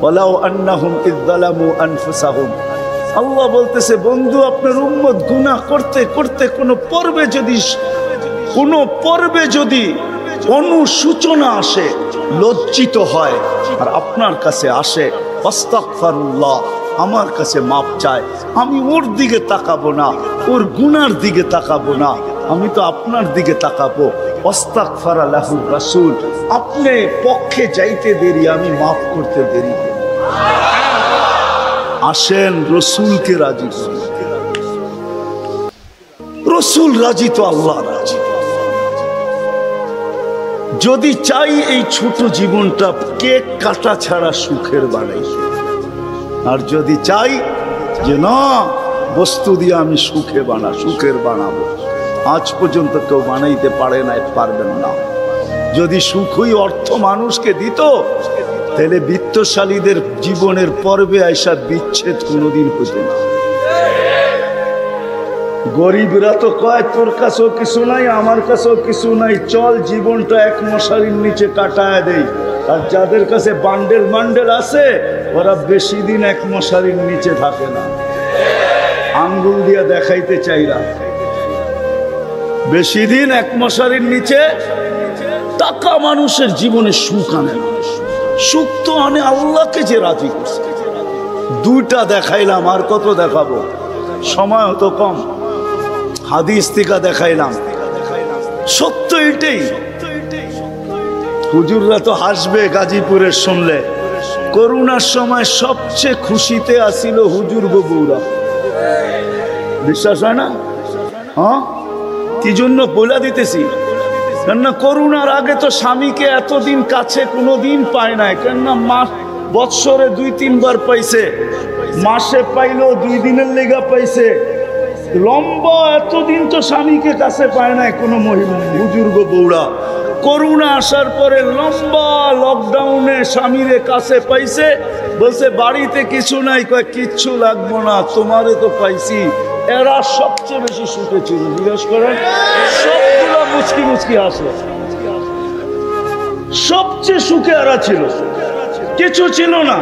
ওয়ালাউ আন্নাহুম ইয যালামু আনফুসাহুম। আল্লাহ বলতেছে বন্ধু আপনার উম্মত গুনাহ করতে করতে কোনো পর্বে যদি অনুসূচনা আসে, লজ্জিত হয় আর আপনার কাছে আসে, আস্তাগফিরুল্লাহ, আমার কাছে মাপ চায়, আমি ওর দিকে তাকাবো না, ওর গুনার দিকে তাকাবো না, আমি তো আপনার দিকে তাকাবো। আস্তাগফারা লাহুর রাসূল, আপনি পক্ষে যাইতে দেরি, আমি মাফ করতে দেরি। আসেন রসুলকে রাজি করি। রসুল রাজি তো আল্লাহ রাজি। যদি চাই এই ছোট জীবনটা কেক কাটা ছাড়া সুখের বানাই, আর যদি চাই যে না বস্তু দিয়ে আমি সুখের বানাবো, আজ পর্যন্ত কেউ বানাইতে পারে না, পারবেন না। যদি সুখই অর্থ মানুষকে দিত, তাহলে বিত্তশালীদের জীবনের পর্বে আইসা বিচ্ছেদ কোনোদিন হতো না। গরিবরা তো কয় তোর কাছেও কিছু নাই, আমার কাছেও কিছু নাই, চল জীবনটা এক মশারির নিচে কাটায় দেই। আর যাদের কাছে বান্ডেল আছে ওরা বেশি দিন এক মশারির নিচে থাকে না। আঙ্গুল দিয়ে দেখাইতে চাইরা বেশি দিন এক মশারির নিচে। টাকা মানুষের জীবনে সুখ আনে না, সুখ তো আনে আল্লাহকে যে রাজি করছে। দুইটা দেখাইলাম, আর কত দেখাবো, সময় হতো কম। হাদিস থেকে দেখাইলাম, সত্য এটাই। হুজুররা তো হাসবে গাজীপুরের শুনলে। করোনার সময় সবচেয়ে খুশিতে আসিল হুজুর বউরা, বিশ্বাস হয় না? হ্যাঁ, কি জন্য বলে দিতেছি, কেননা করোনার আগে তো স্বামীকে এতদিন কাছে কোনোদিন পায় নাই। কেননা মাস বৎসরে 2-3 বার পাইছে, মাসে পাইলো 2 দিনের লেগা পাইছে। লম্বা এতদিন তো স্বামীকে কাছে পায় নাই কোনো মহিলা বুজুর্গ বউরা। করোনা আসার পরে লম্বা লকডাউনে স্বামীরে কাছে পাইছে, বলছে বাড়িতে কিছু নাই, কয় কিচ্ছু লাগবো না, তোমারে তো পাইছি। এরা সবচেয়ে বেশি সুখে ছিল, জিজ্ঞেস করেন। সবগুলো মুচকি মুচকি আসলো, সবচেয়ে সুখে এরা ছিল, কিছু ছিল না,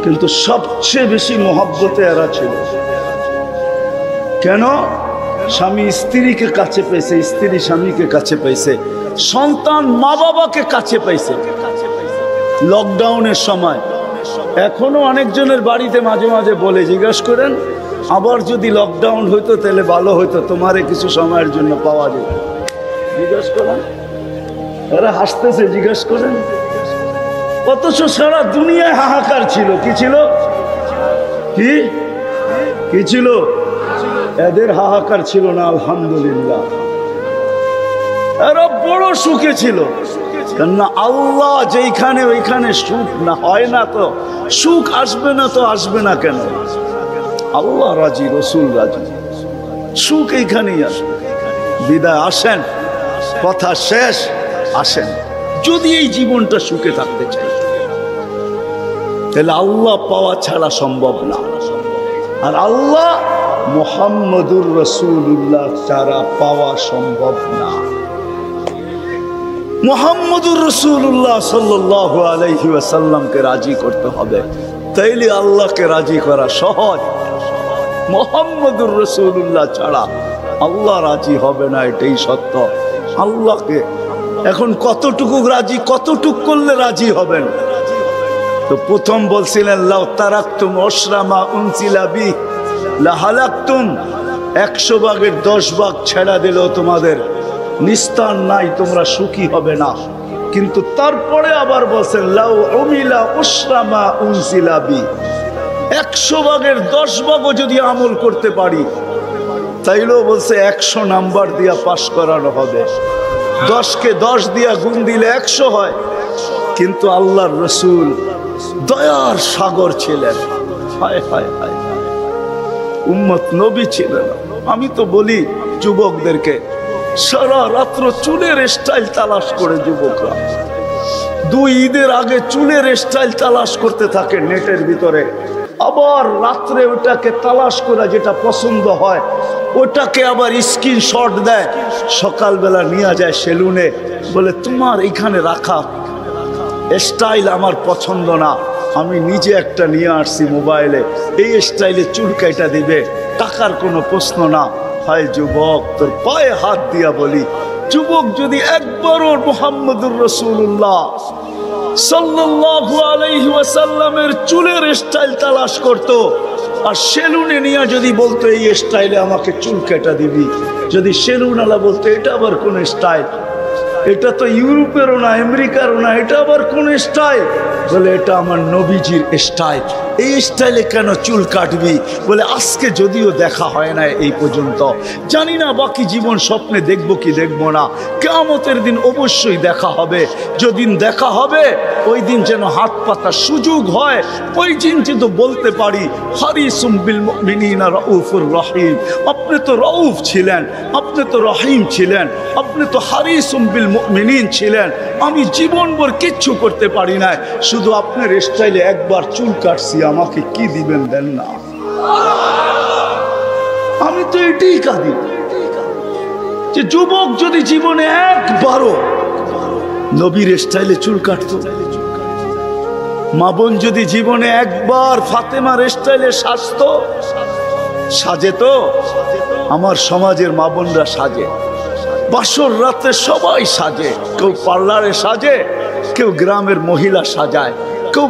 কিন্তু সবচেয়ে বেশি মহব্বতে এরা ছিল। কেন? স্বামী স্ত্রীকে কাছে পাইছে, স্ত্রী স্বামীকে কাছে পাইছে, সন্তান মা বাবাকে কাছে পাইছে লকডাউনের সময়। এখনো অনেকজনের বাড়িতে মাঝে মাঝে বলে, জিজ্ঞাসা করেন আবার যদি লকডাউন হইতো তাহলে ভালো হইতো, তোমারে কিছু সময়ের জন্য পাওয়া যেত। জিজ্ঞাসা করেন, এরা হাসতেছে, জিজ্ঞাসা করেন। অথচ সারা দুনিয়ায় হাহাকার ছিল। কি ছিল? কি ছিল? এদের হাহাকার ছিল না, আলহামদুলিল্লাহ। এরা বড় সুখে ছিল। কেননা আল্লাহ যেখানে ওইখানে সুখ না হয় না, তো সুখ আসবে না, তো আসবে না কেন? আল্লাহ রাজি, রসুল রাজি, সুখ এইখানেই আসবে। বিদায় আসেন, কথা শেষ, আসেন। যদি এই জীবনটা সুখে থাকতে চাই, তাহলে আল্লাহ পাওয়া ছাড়া সম্ভব না। আর আল্লাহ মুহাম্মদুর রাসূলুল্লাহ ছাড়া পাওয়া সম্ভব না। মুহাম্মদুর রাসূলুল্লাহ সাল্লাল্লাহু আলাইহি ওয়াসাল্লামকে রাজি করতে হবে, তাইলে আল্লাহকে রাজি করা সহজ। মুহাম্মদুর রাসূলুল্লাহ ছাড়া আল্লাহ রাজি হবে না, এটাই সত্য। আল্লাহকে এখন কতটুকু রাজি, কতটুকু করলে রাজি হবেন? তো প্রথম বলছিলেন লাউ তারাকতুম উশরা মা উনজিলা বি লাহালাকতুম, 100 ভাগের 10 ভাগ ছেড়া দিলেও তোমাদের নিস্তার নাই, তোমরা সুখী হবে না। কিন্তু তারপরে আবার বলছেন লাউ উমিলা উশরা মা উনজিলা বি, 100 ভাগের 10 ভাগও যদি আমল করতে পারি, তাইলেও বলছে 100 নাম্বার দিয়া পাশ করানো হবে। 10কে 10 দিয়া গুণ দিলে 100 হয়। কিন্তু আল্লাহর রসুল দয়ার সাগর ছিলেন, হায় হায় হায়, উম্মত নবী ছিলেন। আমি তো বলি যুবকদেরকে, সারা রাত্র চুলের স্টাইল তালাশ করে যুবকরা 2 ঈদের আগে চুলের স্টাইল তালাশ করতে থাকে নেটের ভিতরে, আবার রাত্রে ওটাকে তালাশ করা যেটা পছন্দ হয় ওটাকে আবার স্ক্রিনশট দেয়, সকালবেলা নিয়ে যায় সেলুনে, বলে তোমার এখানে রাখা স্টাইল আমার পছন্দ না, আমি নিজে একটা নিয়ে আসছি মোবাইলে, এই স্টাইলে চুল কাটা দিবে, টাকার কোনো প্রশ্ন না। হায় যুবক, তোর পায়ে হাত দিয়া বলি, যুবক যদি একবারও মুহাম্মদুর রাসূলুল্লাহ সাল্লাল্লাহু আলাইহি ওয়াসাল্লামের চুলের স্টাইল তালাশ করত, আর সেলুনে নিয়ে যদি বলতো এই স্টাইলে আমাকে চুল কাটা দিবি, যদি সেলুনওয়ালা বলতো এটা আবার কোন স্টাইল, এটা তো ইউরোপেরও না আমেরিকারও না, এটা আবার কোন স্টাইল, বলে এটা আমার নবীজির স্টাইল। এই স্টাইলে কেন চুল কাটবি? বলে আজকে যদিও দেখা হয় না এই পর্যন্ত, জানি না বাকি জীবন স্বপ্নে দেখব কি দেখব না, কিয়ামতের দিন অবশ্যই দেখা হবে। যেদিন দেখা হবে ওই দিন যেন হাত পাতার সুযোগ হয়, ওই দিন যেহেতু বলতে পারি হারিসুম বিল মুমিনিনা রাউফুর রহিম। আপনি তো রউফ ছিলেন, আপনি তো রহিম ছিলেন, আপনি তো হারিসুম বিল মুমিনিন ছিলেন। আমি জীবনভর কিচ্ছু করতে পারি না, শুধু আপনার স্টাইলে একবার চুল কাটছি, আমাকে কি দিবেন দেন না। আমি তো এটাই কাঁদি যে যুবক যদি জীবনে একবারও নবীর স্টাইলে চুল কাটতো, মা বোন যদি জীবনে একবার ফাতেমার স্টাইলে সাজতো, সাজে তো আমার সমাজের মা বোনরা সাজে, বাসর রাতে সবাই সাজে, কেউ পার্লারে সাজে, কেউ গ্রামের মহিলা সাজায়, কেউ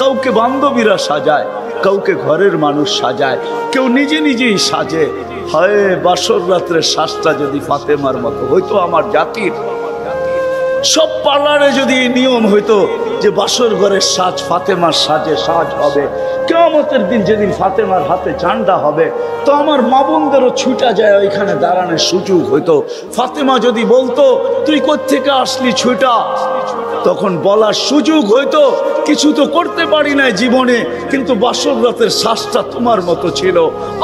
কাউকে বান্ধবীরা সাজায়, কাউকে ঘরের মানুষ সাজায়, কেউ নিজে নিজেই সাজে। হায় বাসর রাত্রের সাজটা যদি ফাতেমার মতো হইতো, আমার জাতির সব পার্লারে যদি নিয়ম হইতো যে বাসর ঘরের সাজ ফাতেমার সাজে সাজ হবে, কিয়ামতের দিন যেদিন ফাতেমার হাতে ঝান্ডা হবে, তো আমার মা বোনদেরও ছুটা যায় ওইখানে দাঁড়ানোর সুযোগ হইতো। ফাতেমা যদি বলতো তুই কোত্থেকে আসলি ছুটা, তখন বলার সুযোগ হইতো কিছু তো করতে পারি না জীবনে, কিন্তু বাসর রাতের শ্বাসটা তোমার মতো ছিল,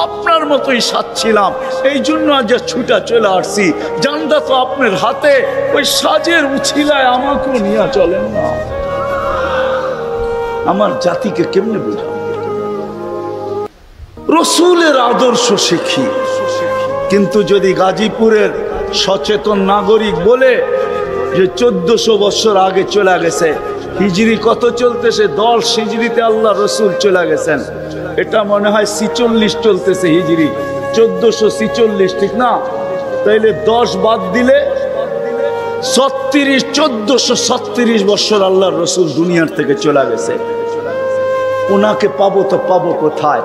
আপনার মতোই সাজছিলাম, এই জন্য আজ ছুটা চলে আসছি, জানটা তো আপনার হাতে, ওই সাজের উছিলায় আমাকেও নিয়ে চলেন না। আমার জাতিকে কেমনে বোঝা? রসুলের আদর্শ শিখি, কিন্তু যদি গাজীপুরের সচেতন নাগরিক বলে যে 1400 বছর আগে চলে গেছে, হিজরি কত চলতেছে, 10 হিজরিতে আল্লাহ রসুল চলে গেছেন, এটা মনে হয় 46 চলতেছে হিজরি, 1446, ঠিক না? তাইলে 10 বাদ দিলে 1436 বছর আল্লাহ রসুল দুনিয়ার থেকে চলে গেছে। ওনাকে পাবো তো পাবো কোথায়?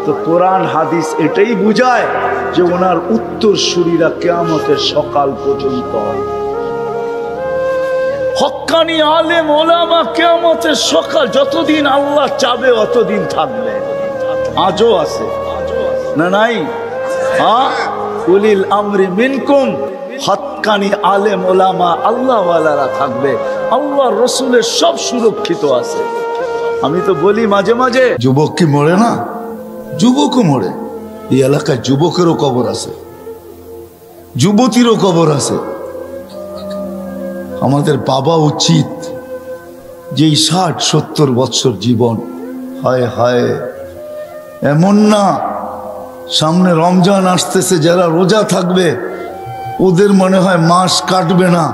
তো কোরআন হাদিস এটাই বুঝায় যে ওনার উত্তরসূরিরা কিয়ামতের সকাল পর্যন্ত, হক্কানি আলেম ওলামা কিয়ামতের সকাল যতদিন আল্লাহ চাবে অতদিন থাকবে। আজও আছে না নাই? হ্যাঁ, উলিল আমরি মিনকুম, হক্কানি আলেম ওলামা আল্লাহওয়ালারা থাকবে, আল্লাহ রসুলের সব সুরক্ষিত আছে। আমি তো বলি মাঝে মাঝে, যুবক কি মরে না? যুবকও মরে, এই এলাকায় যুবকেরও কবর আছে, যুবতীরও কবর আছে। আমাদের বাবা উচিত যে 60-70 বছর জীবন, হায় হায়, এমন না সামনে রমজান আসতেছে, যারা রোজা থাকবে ওদের মনে হয় মাস কাটবে না,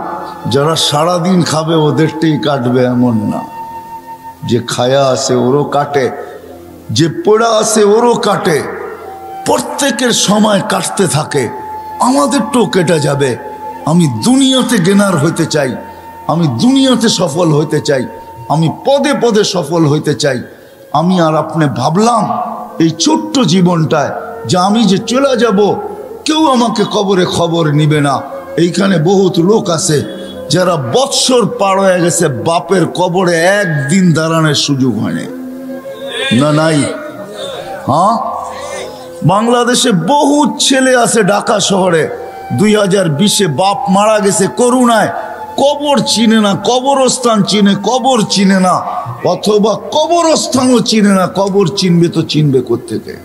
যারা সারাদিন খাবে ওদেরটাই কাটবে, এমন না। যে খায়া আছে ওরও কাটে, যে পড়া আছে ওরও কাটে, প্রত্যেকের সময় কাটতে থাকে, আমাদেরটাও কেটে যাবে। আমি দুনিয়াতে গেনার হইতে চাই, আমি দুনিয়াতে সফল হইতে চাই, আমি পদে পদে সফল হইতে চাই। আমি আর আপনি ভাবলাম এই ছোট্ট জীবনটায় যে আমি যে চলে যাব, কেউ আমাকে কবরে খবর নিবে না। এইখানে বহুত লোক আছে যারা বৎসর পার হয়ে গেছে, বাপের কবরে একদিন দাঁড়ানোর সুযোগ হয়নি, না নাই? হ্যাঁ, বাংলাদেশে বহুত ছেলে আছে, ঢাকা শহরে 2020-এ বাপ মারা গেছে করুণায়, কবর চিনে না, কবরস্থান চিনে, কবর চিনে না, অথবা কবরস্থানও চিনে না, কবর চিনবে তো চিনবে কোত্থেকে?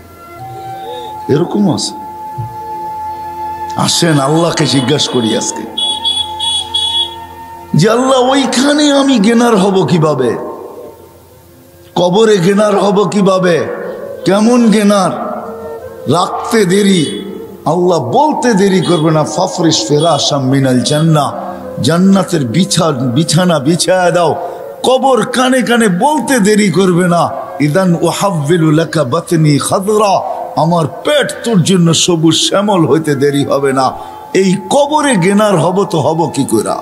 এরকম আছে। আসেন আল্লাহকে জিজ্ঞাসা করি আজকে যে আল্লাহ ওইখানে আমি গেনার হব কিভাবে, কবরে গেনার হব কিভাবে, কেমন গেনার? রাখতে দেরি, আল্লাহ বলতে দেরি করবে না, ফাফরিশ ফিরাশাম মিনাল জান্নাহ, জান্নাতের বিছানা বিছায়া দাও। কবর কানে কানে বলতে দেরি করবে না, ইদান উহাব্বিলু লাকা বাতনি খাদরা, আমার পেট তোর জন্য সবুজ শ্যামল হইতে দেরি হবে না। এই কবরে গেনার হব তো হব কি করে?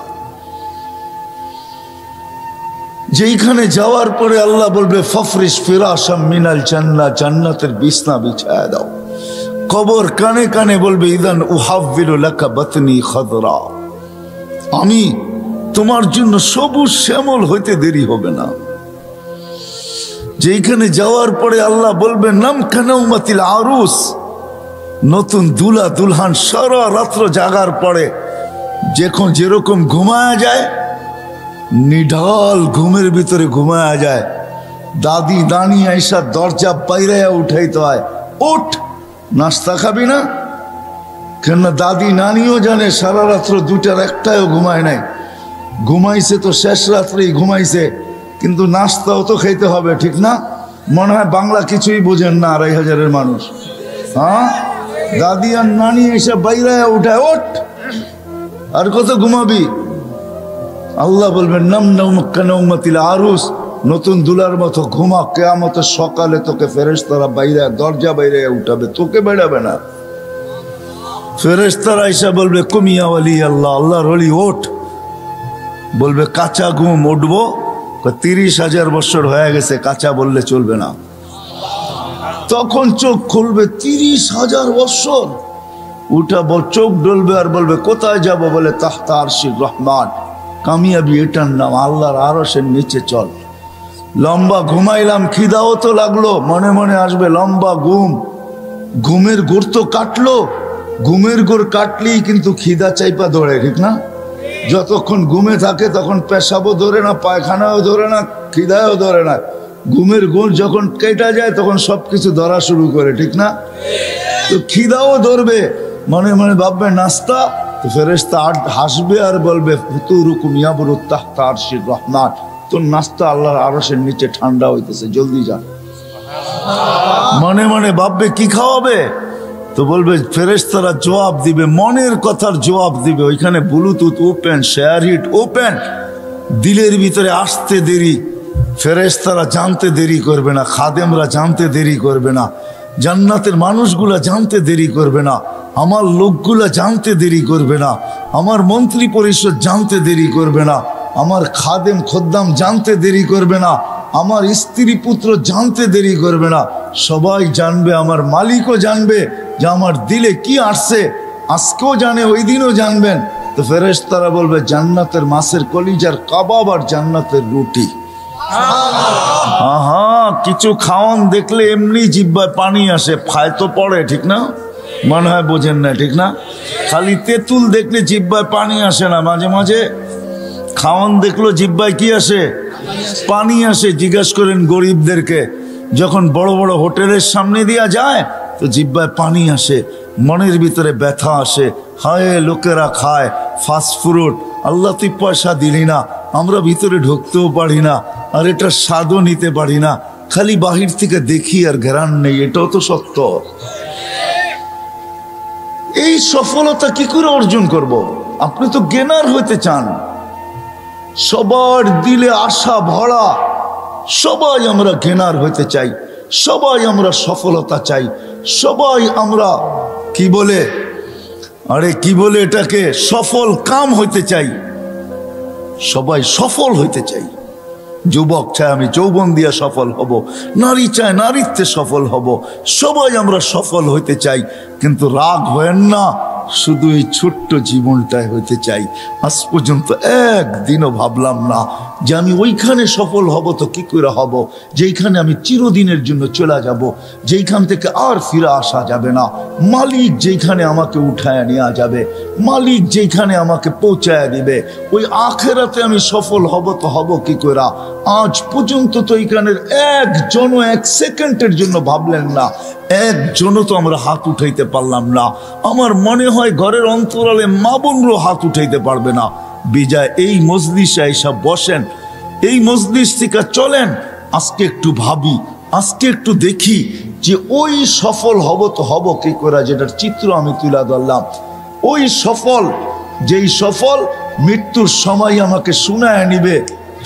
যেইখানে যাওয়ার পরে আল্লাহ বলবে ফাফরিশ ফিরাশাম মিনাল জান্নাহ, জান্নাতের বিছানা বিছায়া দাও। কবর কানে কানে বলবে ইদান উহাব্বিলু লাকা বাতনি খাদরা, আমি তোমার জন্য সবুজ শ্যামল হইতে দেরি হবে না। যেখানে যাওয়ার পরে আল্লাহ বলবেন নাম কানাউমাতিল আরুস, নতুন দুলা দুলহান সারা রাত্র জাগার পরে যখন যেরকম ঘুমায়া যায়, নিঢাল ঘুমের ভিতরে ঘুমায়া যায়, দাদি দানি আইসা দরজা বাইরে উঠাইতে হয়, ওঠ নাস্তা খাবি না? কেন দাদি নানিও জানে সারা রাত্র দুটার একটাও ঘুমায় নাই, ঘুমাইছে তো শেষ রাত্রেই ঘুমাইছে, কিন্তু নাস্তাও তো খাইতে হবে, ঠিক না? মনে হয় বাংলা কিছুই বোঝেন না ২৫০০-এর মানুষ। হ্যাঁ, দাদি আর নানি এসে বাইরে উঠায়, ওঠ আর কত ঘুমাবি? আল্লাহ বলবেন নাম নাউমাতিল আরুস, নতুন দুলার মতো ঘুমা, কিয়ামতের সকালে তোকে ফেরেশতারা বাইরে দরজা বাইরে উঠাবে, তোকে বেড়াবে না। ফেরেশতারা এসে বলবে কুমিয়া ওয়ালি আল্লাহ, আল্লাহর ওলি ওঠ। বলবে কাঁচা ঘুম, উঠবো? ৩০,০০০ বছর হয়ে গেছে, কাঁচা বললে চলবে না। তখন চোখ খুলবে ৩০,০০০ বছর, উঠাবো, চোখ ডলবে আর বলবে কোথায় যাব? বলে তাহতা আরশির রহমান। কামিয়াবি এটার নাম, আল্লাহর আরশের নিচে চল। লম্বা ঘুমাইলাম, খিদাও তো লাগলো, মনে মনে আসবে লম্বা ঘুম, ঘুমের গোড় তো কাটলো, ঘুমের গোড় কাটলেই কিন্তু খিদা চাইপা ধরে, ঠিক না? যতক্ষণ ঘুমে থাকে তখন পেশাবও ধরে না, পায়খানাও ধরে না, খিদাও ধরে না। ঘুমের গোড় যখন কেটে যায় তখন সবকিছু ধরা শুরু করে, ঠিক না? তো খিদাও ধরবে, মনে মনে ভাববে নাস্তা, তো ফেরেশতা হাসবে আর বলবে ফুতুরুকুম ইয়াবরুত তাহতা আরশির রহমান, তোর নাস্তা আল্লাহর আরশের নিচে ঠান্ডা হইতেছে, জলদি যা। মনে মনে ভাববে কি খাওয়াবে, তো বলবে ফেরেশতারা জবাব দিবে, মনের কথার জবাব দিবে। ওইখানে Bluetooth open, share hit open, দিলের ভিতরে আসতে দেরি, ফেরেশতারা জানতে দেরি করবে না, খাদেমরা জানতে দেরি করবে না, জান্নাতের মানুষগুলা জানতে দেরি করবে না, আমার লোকগুলা জানতে দেরি করবে না, আমার মন্ত্রী পরিষদ জানতে দেরি করবে না, আমার খাদেম খদ্দাম জানতে দেরি করবে না, আমার স্ত্রী পুত্র জানতে দেরি করবে না। সবাই জানবে, আমার মালিকও জানবে যে আমার দিলে কি আসছে, আজকেও জানে, ওই দিনও জানবেন। তো ফেরেশতারা বলবে জান্নাতের মাছের কলিজার কাবাব আর জান্নাতের রুটি। কিছু খাওয়ান দেখলে এমনি জিহ্বায় পানি আসে, ফায় তো পড়ে, ঠিক না? মনে হয় বোঝেন না, ঠিক না? খালি তেঁতুল দেখলে জিহ্বায় পানি আসে না, মাঝে মাঝে খাওয়ান দেখলো জিহ্বায় কি আসে? পানি আসে। জিজ্ঞেস করেন গরিবদেরকে, যখন বড় বড় হোটেলের সামনে দিয়া যায় তো জিহ্বায় পানি আসে, মনের ভিতরে ব্যথা আসে, হায় লোকেরা খায় ফাস্ট ফুড, আল্লাহ তুই পয়সা দিলি না, আমরা ভিতরে ঢুকতেও পারি না, আর এটা স্বাদও নিতে পারি না, খালি বাহির থেকে দেখি আর ঘেরান নেই। এটাও তো সত্য। এই সফলতা কি করে অর্জন করব? আপনি তো গেনার হইতে চান, সবার দিলে আশা ভরা, সবাই আমরা গেনার হইতে চাই, সবাই আমরা সফলতা চাই, সবাই আমরা কি বলে, কি বলে এটাকে, সফল কাম হইতে চাই, সবাই সফল হইতে চাই। যুবক চায় আমি যৌবন দিয়া সফল হব, নারী চায় নারীত্বে সফল হব, সবাই আমরা সফল হইতে চাই। কিন্তু রাগ হয়েন না, শুধু এই ছোট্ট জীবনটাই হইতে চাই। আজ পর্যন্ত একদিনও ভাবলাম না যে আমি ওইখানে সফল হব, তো কি করে হব যেইখানে আমি চিরদিনের জন্য চলে যাব, যেইখান থেকে আর ফিরে আসা যাবে না, মালিক যেইখানে আমাকে উঠায় নেওয়া যাবে, মালিক যেইখানে আমাকে পৌঁছায় দিবে, ওই আখেরাতে আমি সফল হব, তো হব কি করে? আজ পর্যন্ত তো এইখানের একজনও এক সেকেন্ডের জন্য ভাবলেন না, একজনও তো আমরা হাত উঠাইতে পারলাম না। আমার মনে হয় ঘরের অন্তরালে মা বোনরও হাত উঠাইতে পারবে না। বিজয় এই মজলিসে এসব বসেন, এই মজলিস থেকে চলেন, আজকে একটু ভাবি, আজকে একটু দেখি যে ওই সফল হব তো হব কি করে, যেটার চিত্র আমি তুলে ধরলাম। ওই সফল, যেই সফল মৃত্যুর সময় আমাকে শুনায় নিবে,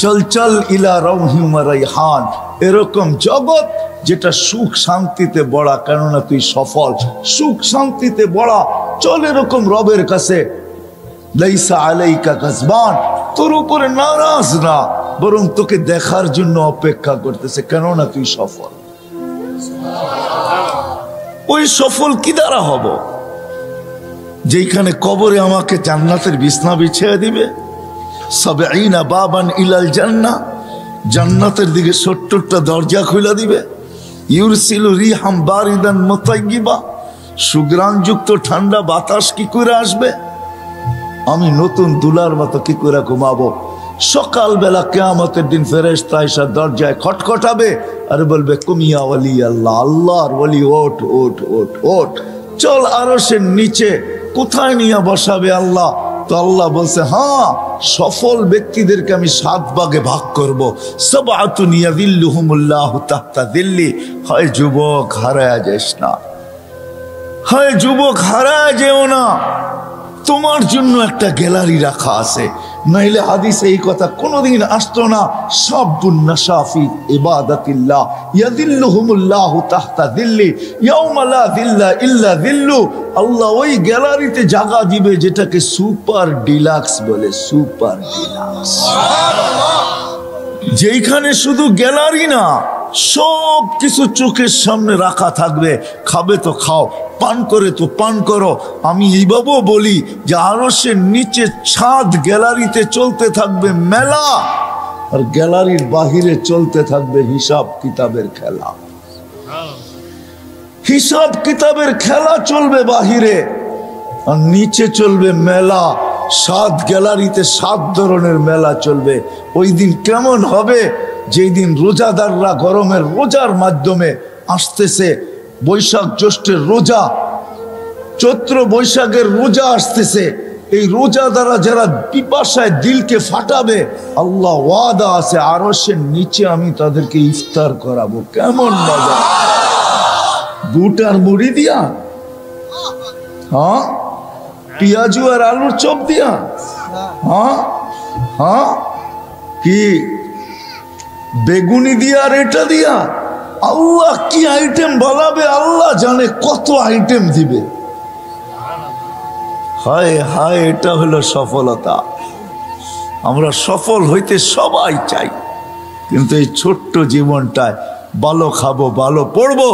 চল চল ইলা রওহিম রাইহান, এরকম জগৎ যেটা সুখ শান্তিতে বড়া, কেননা তুই সফল, সুখ শান্তিতে বড়া, চল এরকম রবের কাছে। লাইসা আলাইকা গাজবান, তোর উপরে নারাজ না, বরং তোকে দেখার জন্য অপেক্ষা করতেছে, কেননা তুই সফল। ওই সফল কি দ্বারা হব? যেখানে কবরে আমাকে জান্নাতের বিছনা বিছিয়ে দিবে, সাবঈনা বাবান ইলাল জান্নাহ, জান্নাতের দিকে 70টা দরজা খুলে দিবে। ইউরসিলু রিহাম বারিদান মুতাইয়্যিবা, সুগ্রাণযুক্ত ঠান্ডা বাতাস কি করে আসবে? আমি নতুন দুলার মতো কি করে ঘুমাবো? সকালবেলা কিয়ামতের দিন ফেরেশতা এসে দরজায় খটখটাবে আর বলবে কুমিয়া ওয়ালি আল্লাহ, আল্লাহর ওয়ালি ওঠ ওঠ ওঠ ওঠ, চল আরশের নিচে। কোথায় নিয়ে বসাবে আল্লাহ? তো আল্লাহ বলছে, হ্যাঁ, সফল ব্যক্তিদেরকে আমি 7 ভাগে ভাগ করব। সাবআতুন ইয়াযিল্লুহুমুল্লাহু তাহতা যিল্লি। হয় যুবক, হারায়া যাস না, হয় যুবক, হারায়া যেও না। তোমার জন্য একটা গ্যালারি রাখা আছে, নাইলে হাদিসে এই কথা কোনোদিন আসতো না। শাবুন নাশা ফি ইবাদাতিল্লাহ ইয়াযিল্লুহুমুল্লাহু তাহতা যিল্লি ইয়াওমা লা যিল্লা ইল্লা যিল্লু। আল্লাহ ওই গ্যালারিতে জায়গা দিবে যেটাকে সুপার ডিলাক্স বলে, সুপার ডিলাক্স, যেখানে শুধু গ্যালারি না, সব কিছু চোখের সামনে রাখা থাকবে। খাবে তো খাও, পান করে তো পান করো। আমি এইভাবেও বলি যে আরশের নিচে ছাদ গ্যালারিতে চলতে থাকবে মেলা, আর গ্যালারির বাহিরে চলতে থাকবে হিসাব কিতাবের খেলা। হিসাব কিতাবের খেলা চলবে বাহিরে, আর নিচে চলবে মেলা। 7 গ্যালারিতে 7 ধরনের মেলা চলবে। ওই দিন কেমন হবে? যেই দিন রোজাদাররা গরমের রোজার মাধ্যমে আসতেছে, বৈশাখ জ্যৈষ্ঠের রোজা, চৈত্র বৈশাখের রোজা আসতেছে, এই রোজা দ্বারা যারা পিপাসায় দিলকে ফাটাবে, আল্লাহ ওয়াদা আছে আরশের নিচে আমি তাদেরকে ইফতার করাবো। কেমন মজা! বুট আর মুড়ি দিয়া, হ্যাঁ, পেঁয়াজু আর আলুর চপ দিয়া, হ্যাঁ হ্যাঁ, কি বেগুনি দিয়া আর এটা দিয়া। আল্লাহ কি আইটেম বানাবে আল্লাহ জানে, কত আইটেম দিবে। হায় হায়, এটা হলো সফলতা। আমরা সফল হইতে সবাই চাই, কিন্তু এই ছোট্ট জীবনটায় ভালো খাবো, ভালো পড়বো,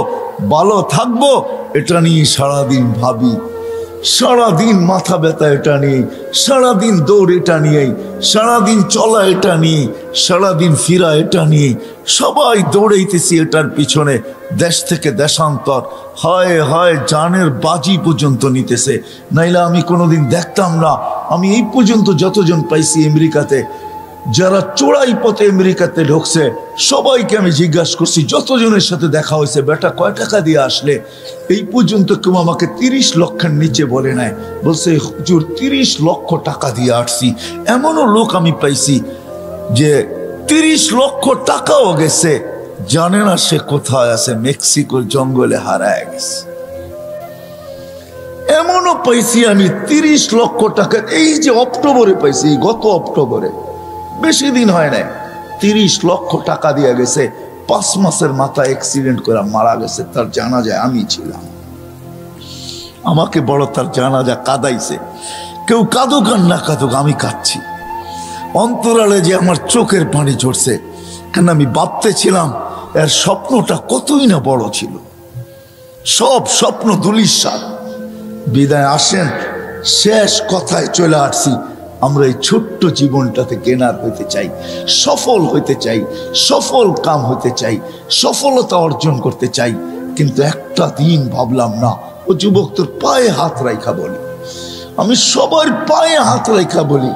ভালো থাকবো, এটা নিয়ে সারাদিন ভাবি, সারাদিন মাথা ব্যথা এটা নিয়ে, সারাদিন দৌড় এটা নিয়ে, সারাদিন চলা এটা নিয়ে, সারাদিন ফিরা এটা নিয়ে, সবাই দৌড়াইতেছি এটার পিছনে। দেশ থেকে দেশান্তর, হয় হয় জানের বাজি পর্যন্ত নিতেছে। নাইলে আমি কোনোদিন দেখতাম না। আমি এই পর্যন্ত যতজন পাইছি আমেরিকাতে, যারা চোরাই পথে আমেরিকাতে ঢুকছে, সবাইকে আমি জিজ্ঞাসা করছি, যতজনের সাথে দেখা হয়েছে, বেটা কয় টাকা দিয়ে আসলে? এই পর্যন্ত কেউ আমাকে 30 লক্ষের নিচে বলে নাই। বলছে হুজুর 30 লক্ষ টাকা দিয়ে আসছি। এমনও লোক আমি পাইছি যে 30 লক্ষ টাকাও গেছে, জানে না সে কোথায় আছে, মেক্সিকোর জঙ্গলে হারায় গেছে। এমনও পাইছি আমি 30 লক্ষ টাকা, এই যে অক্টোবরে পাইছি, গত অক্টোবরে, বেশি দিন হয় নাই, 30 লক্ষ টাকা দিয়ে গেছে। 5 মাসের মাথায় অ্যাক্সিডেন্ট করে মারা গেছে। তার জানাজায় আমি ছিলাম। আমাকে বড় তার জানাজা কাঁদাইছে। কেউ কাঁদুক আর না কাঁদুক, আমি কাঁদছি। অন্তরালে যে আমার চোখের পানি ঝরছে, কেন আমি ভাবতেছিলাম এর স্বপ্নটা কতই না বড় ছিল। সব স্বপ্ন ধূলিসাৎ। বিদায় আসেন, শেষ কথায় চলে আসছি। আমরা এই ছোট্ট জীবনটাতে কেনার হইতে চাই, সফল হইতে চাই, সফল কাম হইতে চাই, সফলতা অর্জন করতে চাই। কিন্তু একটা দিন ভাবলাম না, ও যুবক তোর পায়ে হাত রাখা বলি, আমি সবার পায়ে হাত রাখা বলি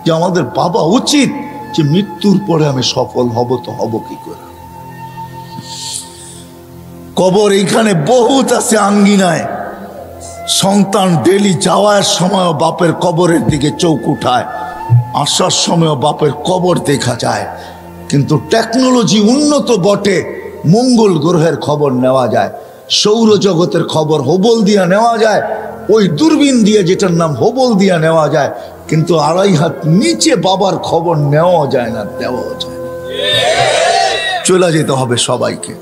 যে আমাদের ভাবা উচিত যে মৃত্যুর পরে আমি সফল হব, তো হব কি করে? কবর এইখানে বহুত আছে আঙ্গিনায়। সন্তান ডেলি যাওয়ার সময় বাপের কবরের দিকে চোখ উঠায়, আসার সময় বাপের কবর দেখা যায়। কিন্তু টেকনোলজি উন্নত বটে, মঙ্গল গ্রহের খবর নেওয়া যায়, সৌরজগতের খবর হোবল দিয়া নেওয়া যায়, ওই দূরবীন দিয়ে যেটার নাম হোবল দিয়া নেওয়া যায়। কিন্তু 2.5 হাত নিচে বাবার খবর নেওয়া যায় না, দেওয়া যায় না। চলে যেতে হবে সবাইকে।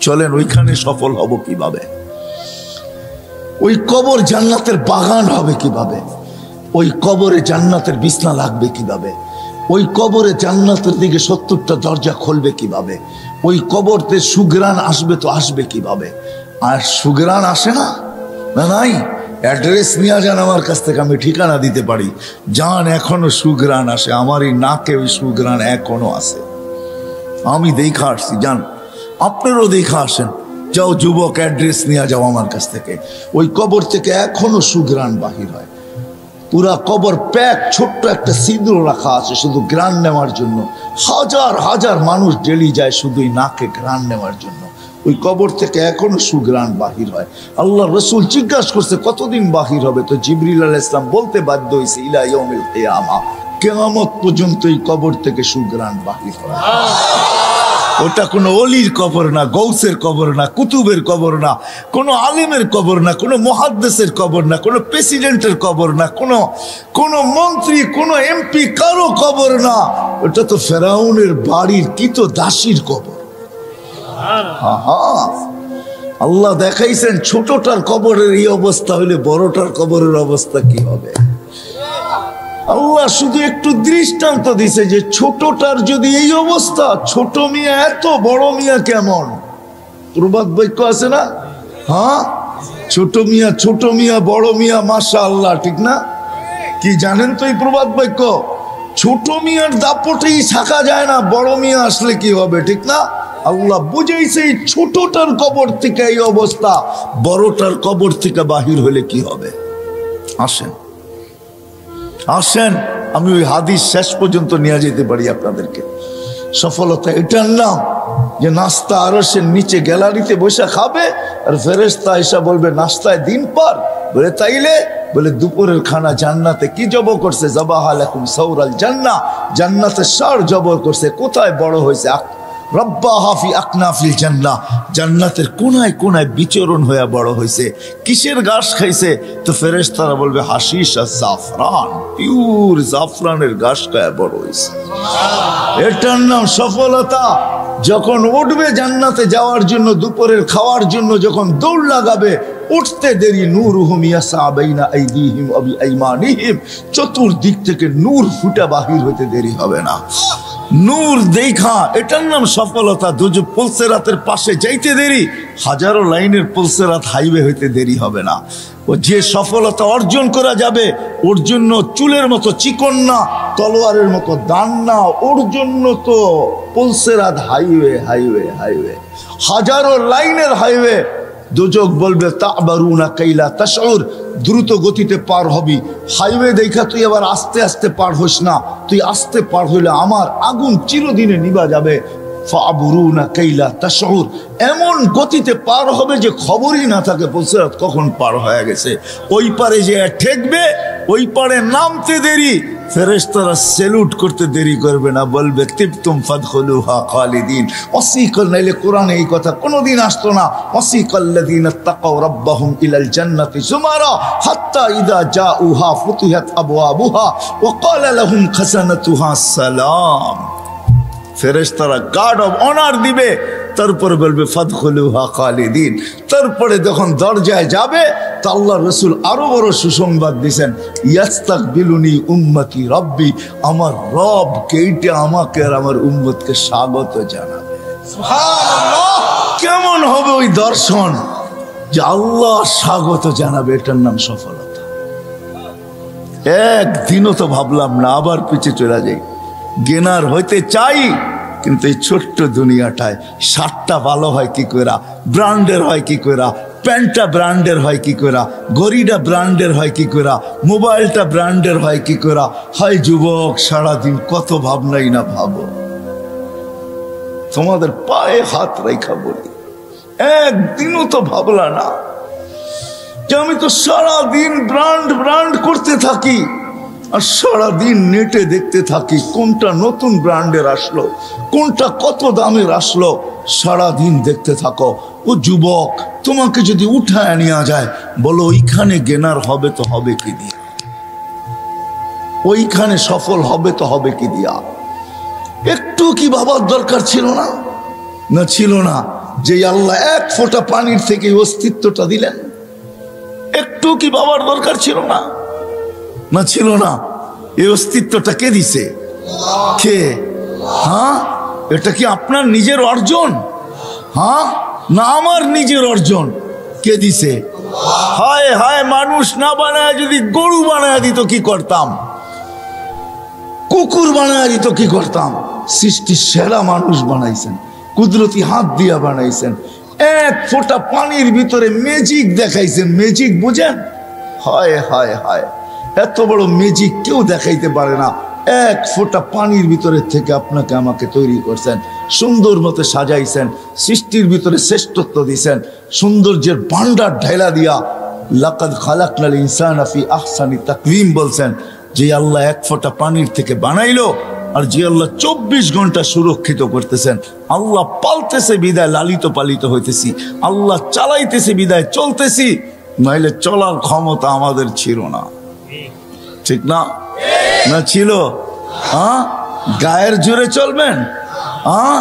চলেন, ওইখানে সফল হব কিভাবে? ওই কবর জান্নাতের বাগান হবে কিভাবে? ওই কবরে জান্নাতের বিছনা লাগবে কিভাবে? ওই কবরে জান্নাতের দিকে 70টা দরজা খুলবে কিভাবে? ওই কবরতে সুগ্রাণ আসবে তো আসবে কিভাবে? আর সুগ্রাণ আসে না, না নাই। অ্যাড্রেস নিয়ে যান আমার কাছ থেকে, আমি ঠিকানা দিতে পারি। যান, এখনো সুগ্রাণ আসে। আমার এই নাকে ওই সুগ্রাণ এখনো আছে। আমি দেখা আসছি, যান আপনারও দেখা আসেন। যাও যুবক, অ্যাড্রেস নিয়ে যাও আমার কাছ থেকে। ওই কবর থেকে এখনো সুঘ্রাণ বাহির হয়। পুরা কবর প্যাক, ছোট্ট একটা সিঁদুর রাখা আছে শুধু গ্রান নেওয়ার জন্য। হাজার হাজার মানুষ ডেলি যায় শুধুই নাকে গ্রান নেওয়ার জন্য। ওই কবর থেকে এখনো সুঘ্রাণ বাহির হয়। আল্লাহ রসুল জিজ্ঞাসা করছে কতদিন বাহির হবে, তো জিবরিল আলাইহিস সালাম বলতে বাধ্য হয়েছে ইলা ইয়াউমিল কিয়ামা, কিয়ামত পর্যন্ত এই কবর থেকে সুঘ্রাণ বাহির হয়। ওটা কোনো অলির কবর না, গৌসের কবর না, কুতুবের কবর না, কোনো আলেমের কবর না, কোনো মুহাদ্দিসের কবর না, কোনো প্রেসিডেন্টের কবর না, কোনো মন্ত্রী, কোনো এমপি, কারো কবর না। ওটা তো ফেরাউনের বাড়ির কিতো দাসীর কবর। আল্লাহ দেখাইছেন ছোটটার কবরের এই অবস্থা হলে বড়টার কবরের অবস্থা কি হবে। আল্লাহ শুধু একটু দৃষ্টান্ত দিছে যে ছোটটার যদি এই অবস্থা, ছোট মিয়া এত বড় মিয়া কেমন। প্রবাদ বাক্য আছে না, হ্যাঁ, ছোট মিয়া বড় মিয়া মাশাআল্লাহ, ঠিক না? কি জানেন তো এই প্রবাদ বাক্য? ছোট মিয়ার দাপটেই থাকা যায় না, বড় মিয়া আসলে কি হবে, ঠিক না? আল্লাহ বুঝাইছে এই ছোটটার কবর থেকে এই অবস্থা, বড়টার কবর থেকে বাহির হলে কি হবে। আসেন আসেন, আমি ওই হাদিস শেষ পর্যন্ত নিয়ে যেতে পারি আপনাদেরকে। সফলতা এটার নাম যে নাস্তা আরশের নিচে গ্যালারিতে বসে খাবে, আর ফেরেশতা এসে বলবে নাস্তায় দিন পার। বলে তাইলে? বলে দুপুরের খানা জান্নাতে কি জব করছে, যাবাহা লাকুম সাউরাল জান্নাহ, জান্নাতে ষাঁড় জব করছে। কোথায় বড় হয়েছে? রব্বাহা ফি আকনাফিল জান্নাহ, জান্নাতের কোনায় কোনায় বিচরণ হয়ে বড় হয়েছে। কিসের ঘাস খাইছে? তো ফেরেশতারা বলবে হাশিশ আর জাফরান, পিওর জাফরানের ঘাস খায় বড় হয়েছে। এটার নাম সফলতা। যখন উঠবে জান্নাতে যাওয়ার জন্য, দুপুরের খাওয়ার জন্য যখন দৌড় লাগাবে, উঠতে দেরি নূরুহুম ইয়াসা বাইনা আইদিহিম ওয়া বিআইমানিহিম, চতুর্দিক থেকে নূর ফুটা বাহির হতে দেরি হবে না। নূর দেখা, এটার নাম সফলতা। দুজু পুলসেরাতের পাশে যাইতে দেরি, হাজারো লাইনের পুলসেরাত হাইওয়ে হইতে দেরি হবে না। ও যে সফলতা অর্জন করা যাবে, ওর জন্য চুলের মতো চিকন না, তলোয়ারের মতো দান না, ওর জন্য তো পুলসেরাত হাইওয়ে হাইওয়ে হাইওয়ে, হাজারো লাইনের হাইওয়ে। দুজক বলবে তাবারুনা কাইলা তাশউর, দ্রুত গতিতে পার হবি। হাইওয়ে দেখা তুই আবার আস্তে আস্তে পার হইস না, তুই আস্তে পার হইলে আমার আগুন চিরদিনে নিভা যাবে। ফাবুরুনা কাইলা তাশউর, এমন গতিতে পার হবে যে খবরই না থাকে পুলসেরাত কখন পার হয়ে গেছে। ওই পারে যে ঠেকবে, ওই পারে নামতে দেরি, ফেরেশতারা স্যালুট করতে দেরি করবে না, বলবে তিবতুম ফাদখুলুহা খালিদিন। ওয়াসিকাল, নাইলে কোরআনে এই কথা কোনোদিন আসতো না। ওয়াসিকাল্লাযীনা তাকাউ রাব্বাহুম ইলাল জান্নাতি যুমারা হাত্তা ইযা জাউহা ফুতিহাত আবওয়াবুহা ওয়া ক্বালা লাহুম খাযানাতুহা সালাম। ফেরেশতারা গার্ড অফ অনার দিবে, তারপরে বলবে ফাদখুলুহা খালিদিন। তারপরে যখন দরজায় যাবে, তা আল্লাহ রসুল আরো বড় সুসংবাদ দিয়েছেন, ইয়াস্তাকবিলুনি উম্মতি রব্বি, আমার রব কেইটা আমাকে আর আমার উম্মতকে স্বাগত জানাবে। সুবহানাল্লাহ! কেমন হবে ওই দর্শন যে আল্লাহ স্বাগত জানাবে, এটার নাম সফলতা। একদিনও তো ভাবলাম না, আবার পিছিয়ে চলে যাই। গেনার হইতে চাই, কিন্তু এই ছোট্ট দুনিয়াটায় শার্টটা ভালো হয় কি করে, ব্র্যান্ডের হয় কি করে, প্যান্টটা ব্র্যান্ডের হয় কি করে, ঘড়িটা ব্র্যান্ডের হয় কি করে, মোবাইলটা ব্র্যান্ডের হয় কি করে। হয় যুবক, সারাদিন কত ভাবনাই না ভাবো। তোমাদের পায়ে হাত রেখা বলি, একদিনও তো ভাবলা না যে আমি তো সারাদিন ব্র্যান্ড ব্র্যান্ড করতে থাকি, আর সারাদিন নেটে দেখতে থাকি কোনটা নতুন ব্র্যান্ডের আসলো, কোনটা কত দামের আসলো, সারাদিন দেখতে থাকো। ও যুবক, তোমাকে যদি উঠায় নেওয়া যায়, বলো ওইখানে গেনার হবে তো হবে কি দিয়া, ওইখানে সফল হবে তো হবে কি দিয়া। একটু কি ভাবার দরকার ছিল না? না ছিল না। যে আল্লাহ এক ফোঁটা পানির থেকে অস্তিত্বটা দিলেন, একটু কি ভাবার দরকার ছিল না? না ছিল না। এই অস্তিত্বটা কে দিছে? কে? হ্যাঁ, এটা কি আপনার নিজের অর্জন? হ্যাঁ, না আমার নিজের অর্জন? কে দিছে? হায় হায়, মানুষ না বানায় যদি গরু বানায় দিত কি করতাম? কুকুর বানায় দিত কি করতাম? সৃষ্টির সেরা মানুষ বানাইছেন, কুদরতি হাত দিয়া বানাইছেন। এক ফোঁটা পানির ভিতরে ম্যাজিক দেখাইছেন। ম্যাজিক বুঝেন? হায় হায় হায়, এত বড় ম্যাজিক কেউ দেখাইতে পারে না। এক ফোঁটা পানির ভিতরে থেকে আপনাকে আমাকে তৈরি করছেন, সুন্দর মতো সাজাইছেন, সৃষ্টির ভিতরে শ্রেষ্ঠত্ব দিয়েছেন, সৌন্দর্যের ভান্ডার ঢাইলা দিয়া লাকাদ খালাকনাল ইনসানা ফি আহসানি তাকওয়িম বলছেন। যে আল্লাহ এক ফোঁটা পানির থেকে বানাইলো, আর যে আল্লাহ 24 ঘন্টা সুরক্ষিত করতেছেন। আল্লাহ পালতেছে বিদায় লালিত পালিত হইতেছি, আল্লাহ চালাইতেছে বিদায় চলতেছি, নাইলে চলার ক্ষমতা আমাদের ছিল না। ঠিক না? না ছিল? হ্যাঁ, গায়ের জোরে চলবেন? হ্যাঁ,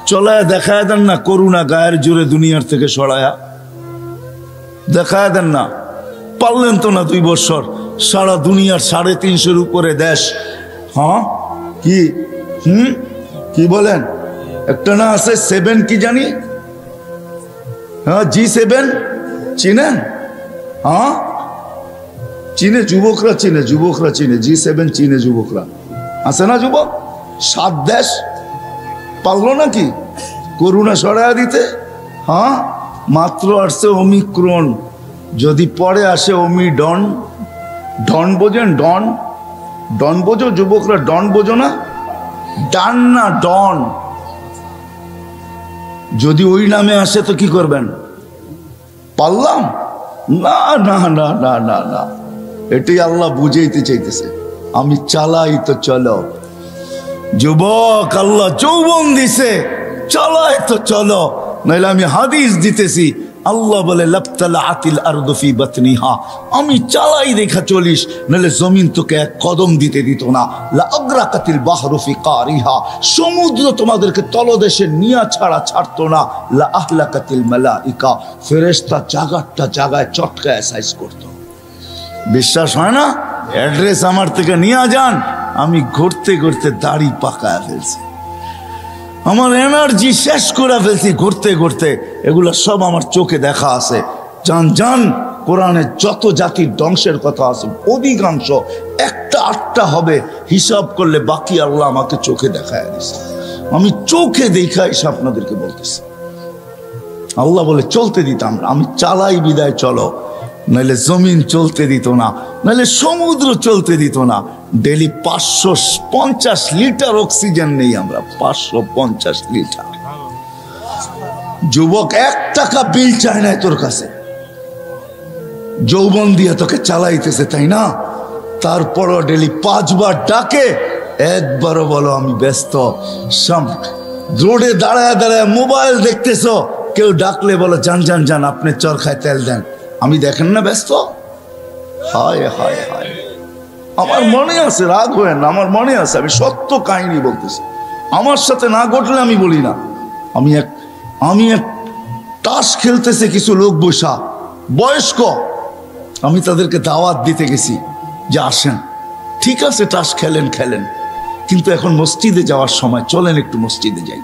চলায় দেখায় দেন না করুণা, গায়ের জোরে দুনিয়ার থেকে সরায়া দেখায় দেন না। পারলেন তো না 2 বছর, সারা দুনিয়ার 350-এর উপরে দেশ। হ্যাঁ, কি কি বলেন? একটা না আছে 7 কি জানি, হ্যাঁ G7 চিনেন? হ্যাঁ চিনে, যুবকরা চিনে, যুবকরা চিনে, G7 চিনে যুবকরা। আছে না যুবক? 7 দেশ পারলো নাকি করুণা সরায়া দিতে? হ্যাঁ, মাত্র আসছে ওমিক্রন, যদি পরে আসে ওমিডন। ডন বোঝেন? ডন, ডন বোঝো যুবকরা? ডন বোঝো না? ডান না ডন। যদি ওই নামে আসে তো কি করবেন? পারলাম না না না না না না, এটাই আল্লাহ বুঝাইতে চাইতেছে। আমি চালাই তো চলো যুবক, আল্লাহ যৌবন দিছে, চালাই তো চলো, নাইলে আমি হাদিস দিতেছি। আল্লাহ বলে লাবতালাআতিল আরদু ফি বাতনিহা, আমি চালাই দেখা চলিস, নাহলে জমিন তোকে এক কদম দিতে দিত না। লা আগরাকাতিল বাহরু ফি কারিহা, সমুদ্র তোমাদেরকে তলদেশে নিয়া ছাড়া ছাড়তো না। লা আহলাকাতিল মালাইকা, ফেরেশতা জায়গাটা জায়গায় চটকায় সাইজ করতো। বিশ্বাস হয় না? অ্যাড্রেস আমার থেকে নিয়ে যান, আমি ঘুরতে ঘুরতে দাড়ি পাকায় ফেলছি, আমার এনার্জি শেষ করে ফেলছি ঘুরতে ঘুরতে। এগুলো সব আমার চোখে দেখা আছে। জান জান, কোরআনে যত জাতির ধ্বংসের কথা আছে অধিকাংশ 1-8টা হবে, হিসাব করলে বাকি আল্লাহ আমাকে চোখে দেখায় দিছে। আমি চোখে দেখা এসে আপনাদেরকে বলতেছি। আল্লাহ বলে চলতে দিতাম না, আমি চালাই বিদায় চলো, নাহলে জমিন চলতে দিত না, নাহলে সমুদ্র চলতে দিত না। ডেলি 550 লিটার অক্সিজেন নেই আমরা, 550 লিটার। যুবক 1 টাকা বিল চায় না তোর কাছে, যৌবন দিয়ে তোকে চালাইতেছে, তাই না? তারপরও ডেলি 5 বার ডাকে, একবারও বলো আমি ব্যস্ত। রোডে দাঁড়ায় দাঁড়ায় মোবাইল দেখতেছ, কেউ ডাকলে বলো যান যান যান, আপনি চরখায় তেল দেন, আমি দেখেন না ব্যস্ত? হায় হায় হায়, আমার মনে আছে, রাগ হয় না, আমার মনে আছে, আমি সত্য কাহিনী বলতেছি। আমার সাথে না ঘটলে আমি বলি না। আমি এক তাস খেলতেছে কিছু লোক বসা বয়স্ক, আমি তাদেরকে দাওয়াত দিতে গেছি যে আসেন, ঠিক আছে তাস খেলেন খেলেন, কিন্তু এখন মসজিদে যাওয়ার সময় চলেন একটু মসজিদে যাই।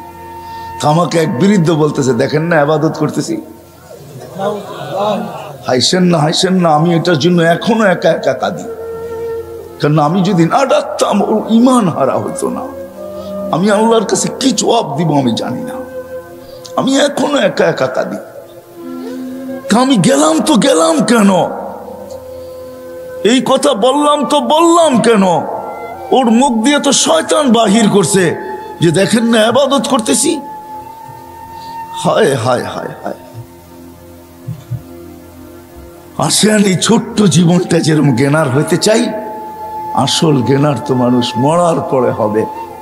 আমাকে এক বৃদ্ধ বলতেছে দেখেন না ইবাদত করতেছি। হাইসেন না হাইসেন না, আমি এটার জন্য এখনো একা একা কাঁদি, কারণ আমি যদি না ডাকতাম ওর ইমান হারা হইতো না। আমি আল্লাহর কাছে কি জবাব দিব আমি জানি না, আমি এখনো একা একা কাঁদি। আমি গেলাম তো গেলাম কেন, এই কথা বললাম তো বললাম কেন? ওর মুখ দিয়ে তো শয়তান বাহির করছে যে দেখেন না ইবাদত করতেছি। হায় হায় হায় হায়, আসেন এই ছোট্ট জীবনটা যেরকম জ্ঞানার হইতে চাই, আসল জ্ঞানার তো মানুষ মরার পরে হবে,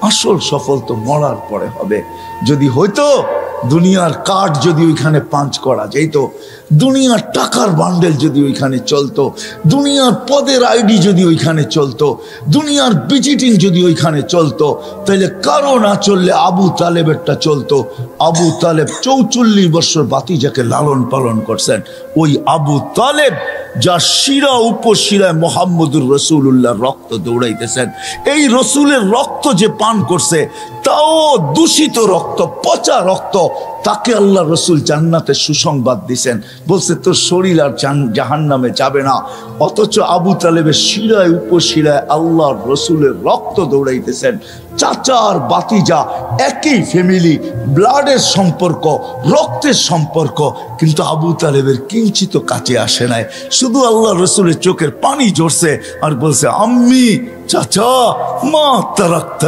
আসল সফল তো মরার পরে হবে। যদি হইতো দুনিয়ার কাঠ যদি ওইখানে পাঞ্চ করা যেত, দুনিয়ার টাকার বান্ডেল যদি ওইখানে চলতো, দুনিয়ার পদের আইডি যদি ওইখানে চলতো, দুনিয়ার ভিজিটিং যদি ওইখানে চলতো, তাহলে কারো না চললে আবু তালেবেরটা চলতো। আবু তালেব 44 বছর বাতিজাকে লালন পালন করছেন। ওই আবু তালেব যার শিরা উপশিরায় মোহাম্মদুর রসুল্লাহর রক্ত দৌড়াইতেছেন, এই রসুলের রক্ত যে পান করছে তাও দূষিত রক্ত, পচা রক্ত, তাকে আল্লাহ রসুল জান্নাতে সুসংবাদ দিছেন, বলছে তোর শরীর আর জাহান্নামে যাবে না। অথচ আবু তালেবের শিরায় উপশিরায় আল্লাহ রসুলের রক্ত দৌড়াইতেছেন। চাচা আর বাতিজা একই ফ্যামিলি, ব্লাডের সম্পর্ক, রক্তের সম্পর্ক, কিন্তু আবু তালেবের কিঞ্চিত কাছে আসে নাই। শুধু আল্লাহ রসুলের চোখের পানি ঝরছে আর বলছে আম্মি, চাচা, মা তারাক্তা।